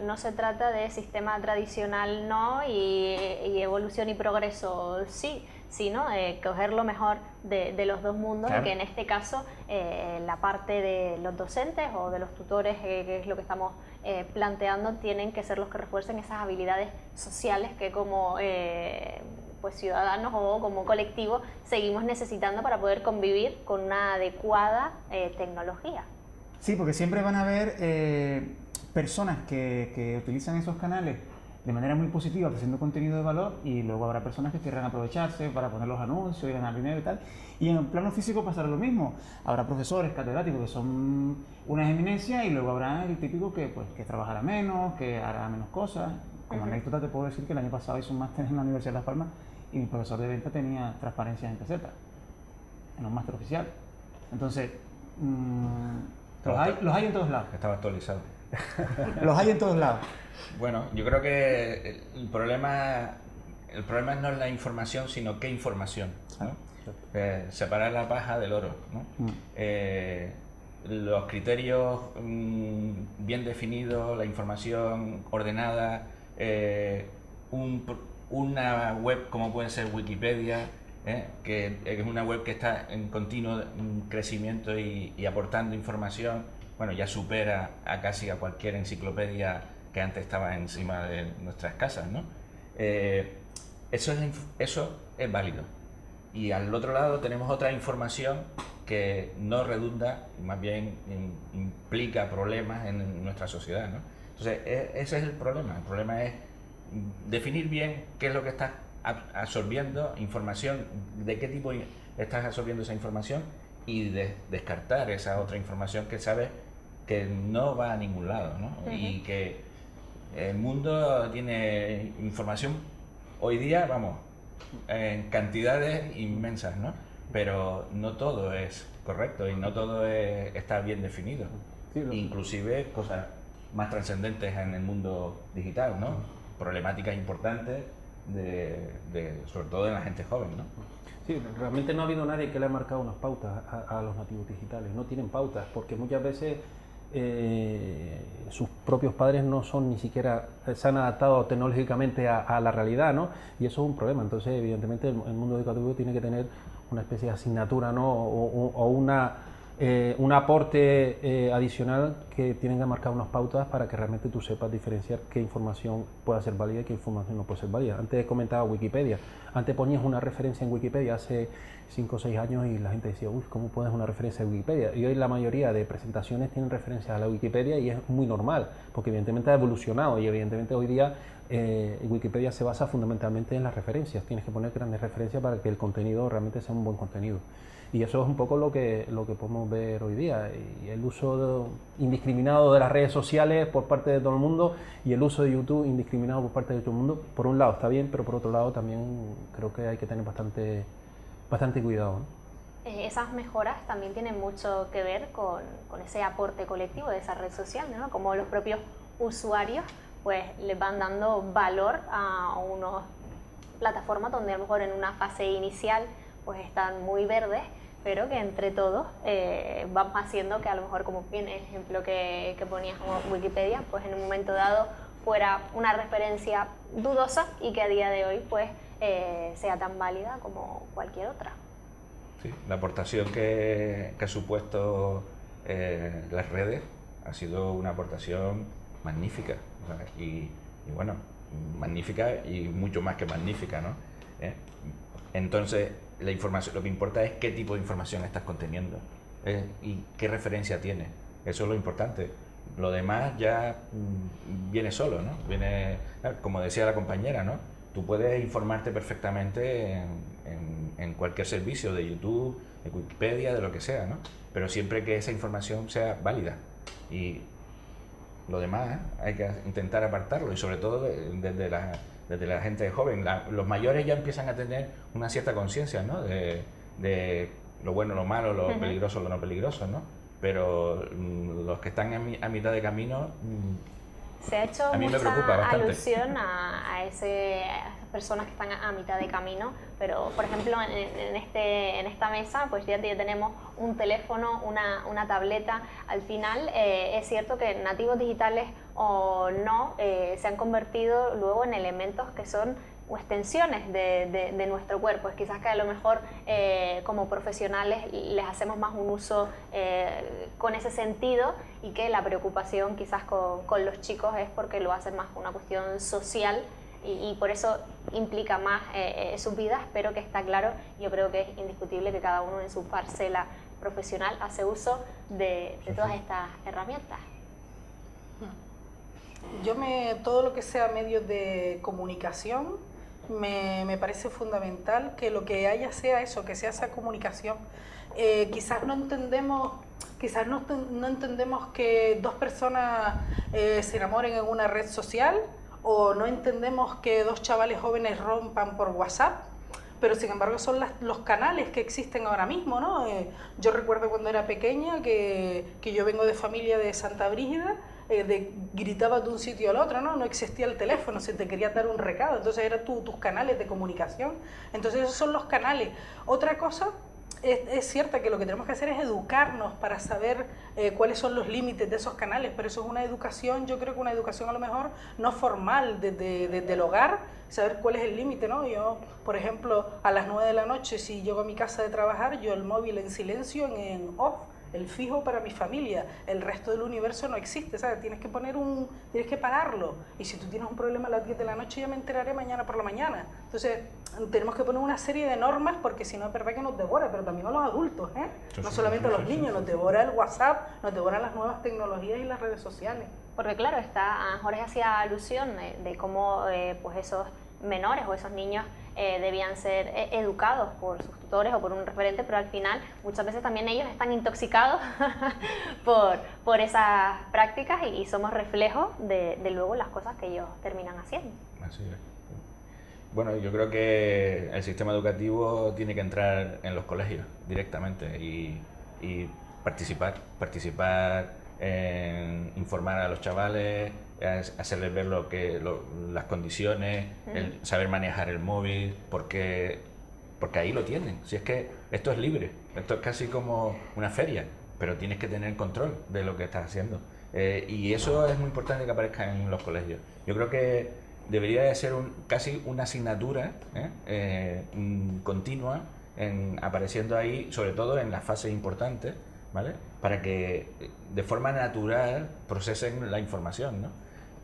no se trata de sistema tradicional no y evolución y progreso sí, sino de coger lo mejor de los dos mundos, Claro. que en este caso la parte de los docentes o de los tutores, que es lo que estamos planteando, tienen que ser los que refuercen esas habilidades sociales que como pues ciudadanos o como colectivo seguimos necesitando para poder convivir con una adecuada tecnología. Sí, porque siempre van a haber personas que utilizan esos canales de manera muy positiva, ofreciendo contenido de valor, y luego habrá personas que querrán aprovecharse para poner los anuncios y ganar dinero y tal. Y en el plano físico pasará lo mismo. Habrá profesores, catedráticos que son unas eminencias y luego habrá el típico que trabajará menos, que hará menos cosas. Como anécdota te puedo decir que el año pasado hice un máster en la Universidad de Las Palmas y mi profesor de venta tenía transparencias en peseta, en un máster oficial. Entonces, los hay en todos lados. Estaba actualizado. Los hay en todos lados. Bueno, yo creo que el problema no es la información, sino qué información, ¿no? Separar la paja del oro, ¿no? Los criterios bien definidos, la información ordenada, una web como puede ser Wikipedia, que es una web que está en continuo crecimiento y aportando información, bueno, ya supera casi a cualquier enciclopedia que antes estaba encima de nuestras casas, ¿no? Eso es válido. Y al otro lado tenemos otra información que no redunda, más bien implica problemas en nuestra sociedad, ¿no? Entonces, ese es el problema. El problema es definir bien qué es lo que estás absorbiendo, información, de qué tipo estás absorbiendo esa información y descartar esa otra información que sabes que no va a ningún lado, ¿no? Y que el mundo tiene información hoy día, vamos, en cantidades inmensas, ¿no? Pero no todo es correcto y no todo está bien definido. Sí, Inclusive cosas más trascendentes en el mundo digital, ¿no? Problemáticas importantes, sobre todo en la gente joven, ¿no? Sí, realmente no ha habido nadie que le haya marcado unas pautas a los nativos digitales. No tienen pautas porque muchas veces sus propios padres no son ni siquiera, se han adaptado tecnológicamente a la realidad, ¿no? Y eso es un problema. Entonces, evidentemente, el mundo educativo tiene que tener una especie de asignatura, ¿no? O un aporte adicional que tienen que marcar unas pautas para que realmente tú sepas diferenciar qué información puede ser válida y qué información no puede ser válida. Antes comentaba Wikipedia. Antes ponías una referencia en Wikipedia hace 5 o 6 años y la gente decía, uy, ¿cómo pones una referencia en Wikipedia? Y hoy la mayoría de presentaciones tienen referencias a la Wikipedia y es muy normal, porque evidentemente ha evolucionado y evidentemente hoy día Wikipedia se basa fundamentalmente en las referencias. Tienes que poner grandes referencias para que el contenido realmente sea un buen contenido. Y eso es un poco lo que podemos ver hoy día, y el uso indiscriminado de las redes sociales por parte de todo el mundo y el uso de YouTube indiscriminado por parte de todo el mundo. Por un lado está bien, pero por otro lado también creo que hay que tener bastante cuidado, ¿no? Esas mejoras también tienen mucho que ver con ese aporte colectivo de esa red social, ¿no? Como los propios usuarios pues les van dando valor a unas plataformas donde a lo mejor en una fase inicial pues están muy verdes, pero que entre todos vamos haciendo que a lo mejor, como bien el ejemplo que ponías como Wikipedia, pues en un momento dado fuera una referencia dudosa y que a día de hoy pues sea tan válida como cualquier otra. Sí, la aportación que ha supuesto las redes ha sido una aportación magnífica, ¿sabes? Y bueno, magnífica y mucho más que magnífica, ¿no? Entonces, la información, lo que importa es qué tipo de información estás conteniendo y qué referencia tienes. Eso es lo importante. Lo demás ya viene solo, ¿no? Viene, como decía la compañera, ¿no? Tú puedes informarte perfectamente en cualquier servicio de YouTube, de Wikipedia, de lo que sea, ¿no? Pero siempre que esa información sea válida. Y lo demás hay que intentar apartarlo, y sobre todo desde la gente joven. Los mayores ya empiezan a tener una cierta conciencia, ¿no? De lo bueno, lo malo, lo peligroso, lo no peligroso, ¿no? Pero los que están a mitad de camino, se ha hecho a mí me preocupa mucha bastante. alusión a esas personas que están a mitad de camino, pero por ejemplo en esta mesa pues ya tenemos un teléfono, una tableta. Al final es cierto que nativos digitales o no se han convertido luego en elementos que son o extensiones de nuestro cuerpo. Es quizás que a lo mejor como profesionales les hacemos más un uso con ese sentido, y que la preocupación quizás con los chicos es porque lo hacen más una cuestión social y por eso implica más sus vidas, pero que está claro, yo creo que es indiscutible que cada uno en su parcela profesional hace uso de todas estas herramientas. Todo lo que sea medios de comunicación, me parece fundamental que lo que haya sea eso, que sea esa comunicación. Quizás no entendemos que dos personas se enamoren en una red social, o no entendemos que dos chavales jóvenes rompan por WhatsApp, pero sin embargo son los canales que existen ahora mismo, ¿no? Yo recuerdo cuando era pequeña que yo vengo de familia de Santa Brígida, gritabas de un sitio al otro, ¿no? No existía el teléfono, si te querías dar un recado, entonces eran tus canales de comunicación. Entonces esos son los canales. Otra cosa, es cierta que lo que tenemos que hacer es educarnos para saber cuáles son los límites de esos canales, pero eso es una educación, yo creo que una educación a lo mejor no formal desde el hogar, saber cuál es el límite, ¿no? Yo, por ejemplo, a las 9 de la noche, si llego a mi casa de trabajar, yo el móvil en silencio, en off, el fijo para mi familia, el resto del universo no existe, ¿sabes? Tienes que pagarlo, y si tú tienes un problema a las 10 de la noche ya me enteraré mañana por la mañana. Entonces tenemos que poner una serie de normas, porque si no es verdad que nos devora, pero también a los adultos, ¿eh? No solamente a los niños, nos devora el WhatsApp, nos devoran las nuevas tecnologías y las redes sociales. Porque claro, Jorge hacía alusión de cómo pues esos menores o esos niños debían ser educados por sus tutores o por un referente, pero al final muchas veces también ellos están intoxicados por esas prácticas y somos reflejos de luego las cosas que ellos terminan haciendo. Así es. Bueno, yo creo que el sistema educativo tiene que entrar en los colegios directamente y participar en informar a los chavales, hacerles ver las condiciones, el saber manejar el móvil, porque ahí lo tienen. Si es que esto es libre, esto es casi como una feria, pero tienes que tener control de lo que estás haciendo. Y eso es muy importante que aparezca en los colegios. Yo creo que debería de ser casi una asignatura continua, apareciendo ahí, sobre todo en las fases importantes, ¿vale? Para que de forma natural procesen la información, ¿no?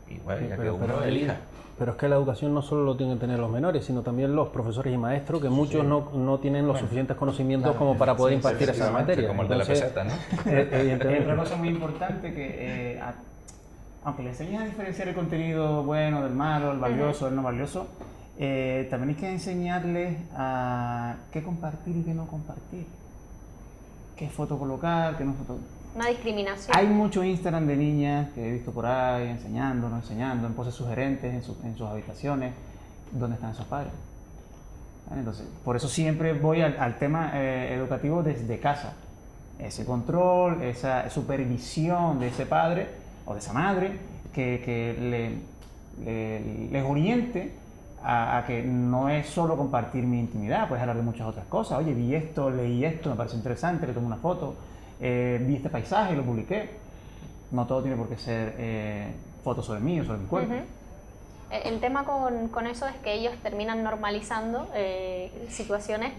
Y bueno, ya que uno elija. Pero es que la educación no solo lo tienen que tener los menores, sino también los profesores y maestros, que muchos no tienen los suficientes conocimientos como para poder impartir esa materia. Como el de la peseta, ¿no? Hay otra cosa muy importante que, aunque le enseñes a diferenciar el contenido bueno del malo, el valioso, el no valioso, también hay que enseñarles a qué compartir y qué no compartir. Qué foto colocar, qué no foto. Una discriminación. Hay mucho Instagram de niñas que he visto por ahí enseñando, en poses sugerentes, en sus habitaciones, ¿dónde están esos padres? Entonces, por eso siempre voy al tema educativo desde casa. Ese control, esa supervisión de ese padre o de esa madre que les oriente a que no es solo compartir mi intimidad, puedes hablar de muchas otras cosas. Oye, vi esto, leí esto, me pareció interesante, le tomé una foto, vi este paisaje y lo publiqué. No todo tiene por qué ser fotos sobre mí o sobre mi cuerpo. El tema con eso es que ellos terminan normalizando situaciones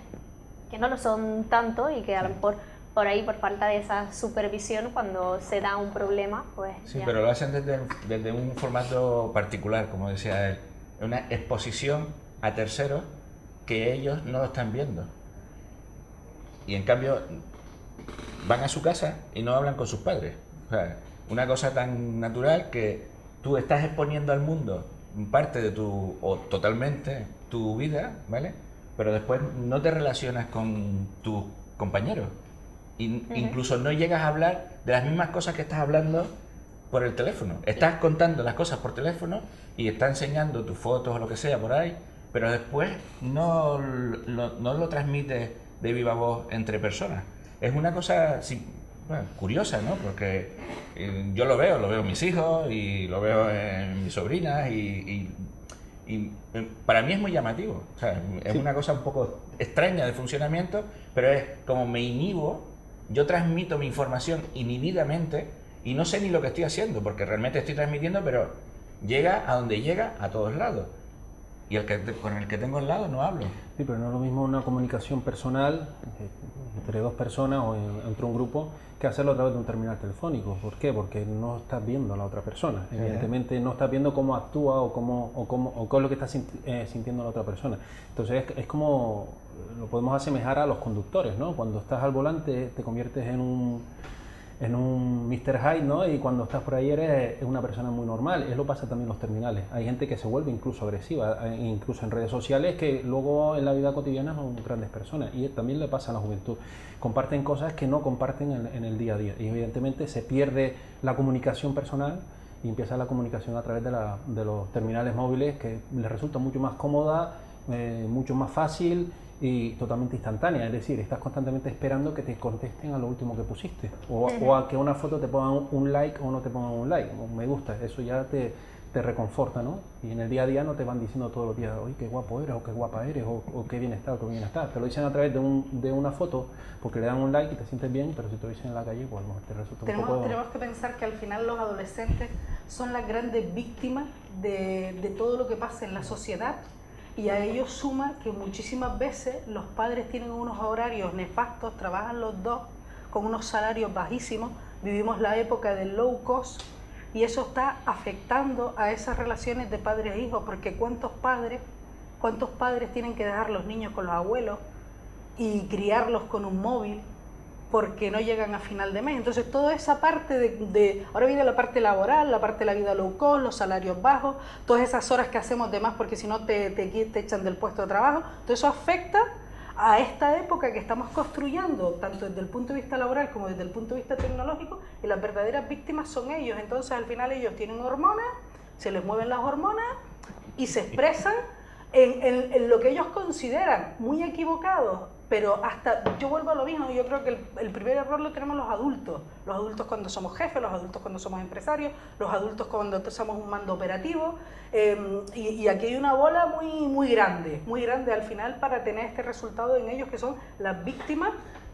que no lo son tanto y que a lo mejor por ahí, por falta de esa supervisión, cuando se da un problema, pues sí, ya. pero lo hacen desde un formato particular, como decía él, una exposición a terceros que ellos no lo están viendo. Y en cambio van a su casa y no hablan con sus padres. O sea, una cosa tan natural que tú estás exponiendo al mundo parte de tu, o totalmente, tu vida, ¿vale? Pero después no te relacionas con tus compañeros. Incluso no llegas a hablar de las mismas cosas que estás hablando por el teléfono. Estás contando las cosas por teléfono y estás enseñando tus fotos o lo que sea por ahí, pero después no lo transmites de viva voz entre personas. Es una cosa bueno, curiosa, ¿no? Porque yo lo veo en mis hijos y lo veo en mis sobrinas y para mí es muy llamativo. O sea, es una cosa un poco extraña de funcionamiento, pero es como me inhibo, yo transmito mi información inhibidamente y no sé ni lo que estoy haciendo, porque realmente estoy transmitiendo, pero llega a donde llega, a todos lados. Y con el que tengo al lado no hablo. Sí, pero no es lo mismo una comunicación personal entre dos personas o entre un grupo que hacerlo a través de un terminal telefónico. ¿Por qué? Porque no estás viendo a la otra persona. Evidentemente no estás viendo cómo actúa o qué es lo que está sintiendo la otra persona. Entonces es como, lo podemos asemejar a los conductores, ¿no? Cuando estás al volante te conviertes en un Mr. Hyde, ¿no? Y cuando estás por ahí eres una persona muy normal. Eso pasa también en los terminales. Hay gente que se vuelve incluso agresiva, incluso en redes sociales, que luego en la vida cotidiana son grandes personas. Y también le pasa a la juventud. Comparten cosas que no comparten en el día a día. Y evidentemente se pierde la comunicación personal y empieza la comunicación a través de los terminales móviles, que les resulta mucho más cómoda, mucho más fácil y totalmente instantánea, es decir, estás constantemente esperando que te contesten a lo último que pusiste o a que una foto te pongan un like o no te pongan un like, un me gusta, eso ya te reconforta, ¿no? Y en el día a día no te van diciendo todos los días, oye, qué guapo eres o qué guapa eres o qué bien estás o qué bien estás, te lo dicen a través de una foto porque le dan un like y te sientes bien, pero si te lo dicen en la calle, pues a lo mejor te resulta un poco... Tenemos que pensar que al final los adolescentes son las grandes víctimas de todo lo que pasa en la sociedad. Y a ello suma que muchísimas veces los padres tienen unos horarios nefastos, trabajan los dos con unos salarios bajísimos, vivimos la época del low cost y eso está afectando a esas relaciones de padres e hijos, porque ¿cuántos padres tienen que dejar los niños con los abuelos y criarlos con un móvil porque no llegan a final de mes? Entonces toda esa parte ahora viene la parte laboral, la parte de la vida low cost, los salarios bajos, todas esas horas que hacemos de más porque si no te echan del puesto de trabajo, todo eso afecta a esta época que estamos construyendo, tanto desde el punto de vista laboral como desde el punto de vista tecnológico, y las verdaderas víctimas son ellos. Entonces al final ellos tienen hormonas, se les mueven las hormonas y se expresan en lo que ellos consideran muy equivocados. Pero hasta, yo vuelvo a lo mismo, yo creo que el primer error lo tenemos los adultos cuando somos jefes, los adultos cuando somos empresarios, los adultos cuando somos un mando operativo, y aquí hay una bola muy grande al final para tener este resultado en ellos que son las víctimas,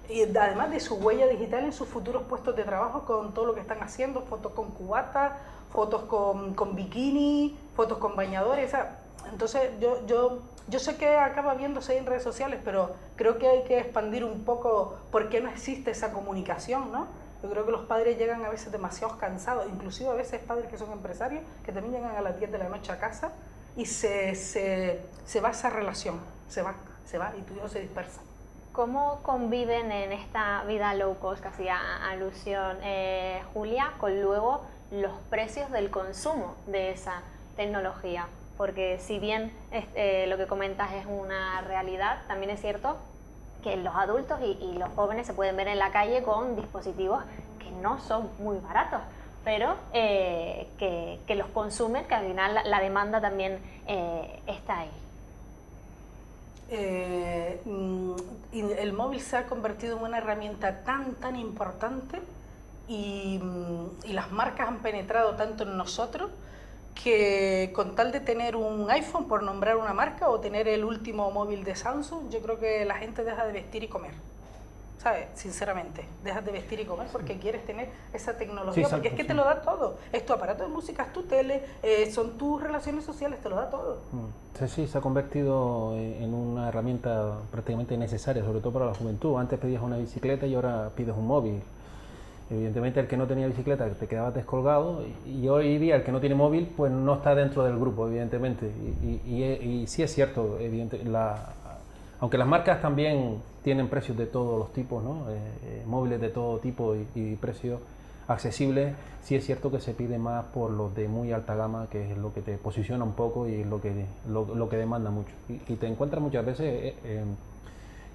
y además de su huella digital en sus futuros puestos de trabajo con todo lo que están haciendo, fotos con cubata, fotos con bikini, fotos con bañadores, entonces yo sé que acaba viéndose en redes sociales, pero creo que hay que expandir un poco por qué no existe esa comunicación, ¿no? Yo creo que los padres llegan a veces demasiado cansados, inclusive a veces padres que son empresarios, que también llegan a las 10 de la noche a casa y se va esa relación, se va y tu hijo se dispersa. ¿Cómo conviven en esta vida low cost que hacía alusión Julia con luego los precios del consumo de esa tecnología? Porque si bien lo que comentas es una realidad, también es cierto que los adultos y los jóvenes se pueden ver en la calle con dispositivos que no son muy baratos, pero que los consumen, que al final la demanda también está ahí. Y el móvil se ha convertido en una herramienta tan importante y las marcas han penetrado tanto en nosotros que con tal de tener un iPhone, por nombrar una marca, o tener el último móvil de Samsung, yo creo que la gente deja de vestir y comer. ¿Sabes? Sinceramente, dejas de vestir y comer porque quieres tener esa tecnología, Sí, porque es que sí. te lo da todo. Es tu aparato de música, es tu tele, son tus relaciones sociales, te lo da todo. Sí, se ha convertido en una herramienta prácticamente necesaria, sobre todo para la juventud. Antes pedías una bicicleta y ahora pides un móvil. Evidentemente el que no tenía bicicleta te quedaba descolgado y hoy día el que no tiene móvil pues no está dentro del grupo, evidentemente. Y sí es cierto, aunque las marcas también tienen precios de todos los tipos, ¿no? Móviles de todo tipo y precios accesibles, sí es cierto que se pide más por los de muy alta gama, que es lo que te posiciona un poco y es lo que demanda mucho. Y te encuentras muchas veces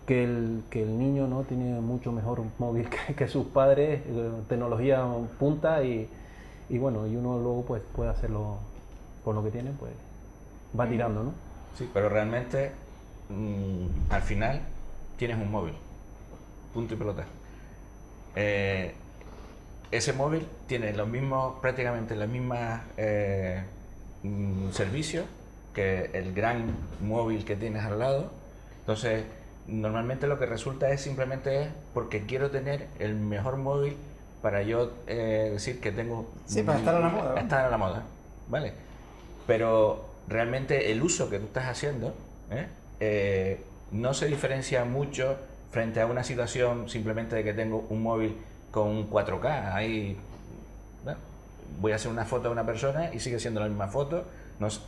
que el niño, ¿no?, tiene mucho mejor móvil que sus padres, tecnología punta y bueno, y uno luego pues puede hacerlo con lo que tiene, pues va tirando, ¿no? Sí, pero realmente al final tienes un móvil, punto y pelota. Ese móvil tiene los mismos, prácticamente los mismos servicios que el gran móvil que tienes al lado. Entonces, normalmente lo que resulta es simplemente porque quiero tener el mejor móvil para yo decir que tengo... Sí, para estar a la moda, ¿no? Estar a la moda, ¿vale? Pero realmente el uso que tú estás haciendo no se diferencia mucho frente a una situación simplemente de que tengo un móvil con un 4K. Ahí, bueno, voy a hacer una foto de una persona y sigue siendo la misma foto,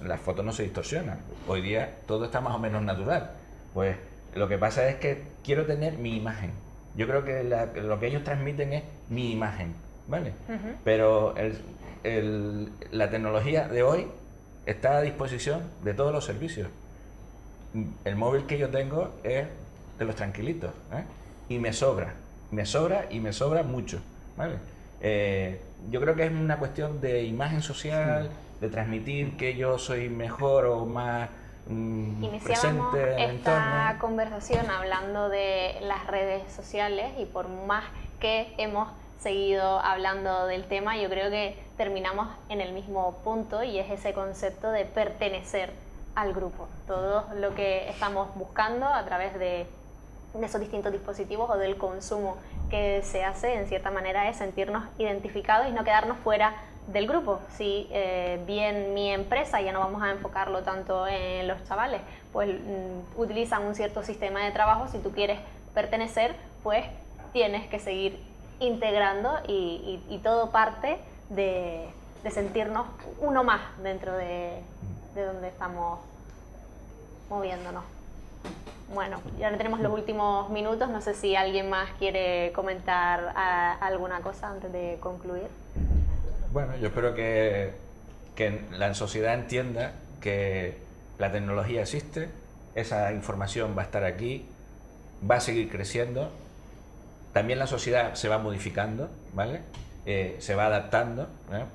las fotos no se distorsionan. Hoy día todo está más o menos natural. Pues lo que pasa es que quiero tener mi imagen. Yo creo que lo que ellos transmiten es mi imagen, ¿vale? Pero la tecnología de hoy está a disposición de todos los servicios. El móvil que yo tengo es de los tranquilitos, y me sobra mucho, ¿vale? Yo creo que es una cuestión de imagen social, de transmitir que yo soy mejor o más Iniciábamos presente en el esta entorno. conversación hablando de las redes sociales y por más que hemos seguido hablando del tema, yo creo que terminamos en el mismo punto y es ese concepto de pertenecer al grupo. Todo lo que estamos buscando a través de esos distintos dispositivos o del consumo que se hace, en cierta manera, es sentirnos identificados y no quedarnos fuera del grupo. Si bien mi empresa, ya no vamos a enfocarlo tanto en los chavales, pues utilizan un cierto sistema de trabajo, si tú quieres pertenecer, pues tienes que seguir integrando y todo parte de sentirnos uno más dentro de donde estamos moviéndonos. Bueno, ya tenemos los últimos minutos, no sé si alguien más quiere comentar alguna cosa antes de concluir. Bueno, yo espero que la sociedad entienda que la tecnología existe, esa información va a estar aquí, va a seguir creciendo, también la sociedad se va modificando, ¿vale? Se va adaptando,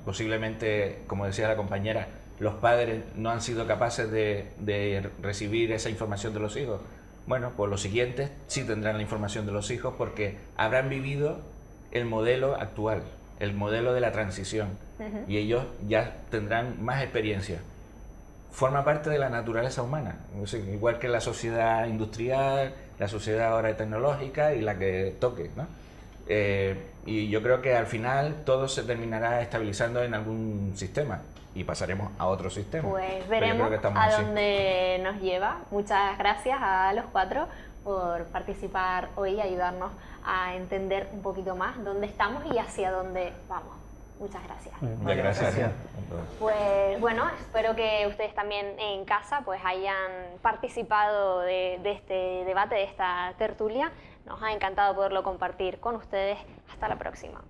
posiblemente, como decía la compañera, los padres no han sido capaces de recibir esa información de los hijos. Bueno, pues los siguientes sí tendrán la información de los hijos porque habrán vivido el modelo actual, el modelo de la transición, y ellos ya tendrán más experiencia. Forma parte de la naturaleza humana, igual que la sociedad industrial, la sociedad ahora tecnológica y la que toque, ¿no? Y yo creo que al final todo se terminará estabilizando en algún sistema y pasaremos a otro sistema. Pues veremos a dónde nos lleva. Muchas gracias a los cuatro por participar hoy y ayudarnos a entender un poquito más dónde estamos y hacia dónde vamos. Muchas gracias. Muchas gracias. Pues bueno, espero que ustedes también en casa pues hayan participado de este debate, de esta tertulia. Nos ha encantado poderlo compartir con ustedes. Hasta la próxima.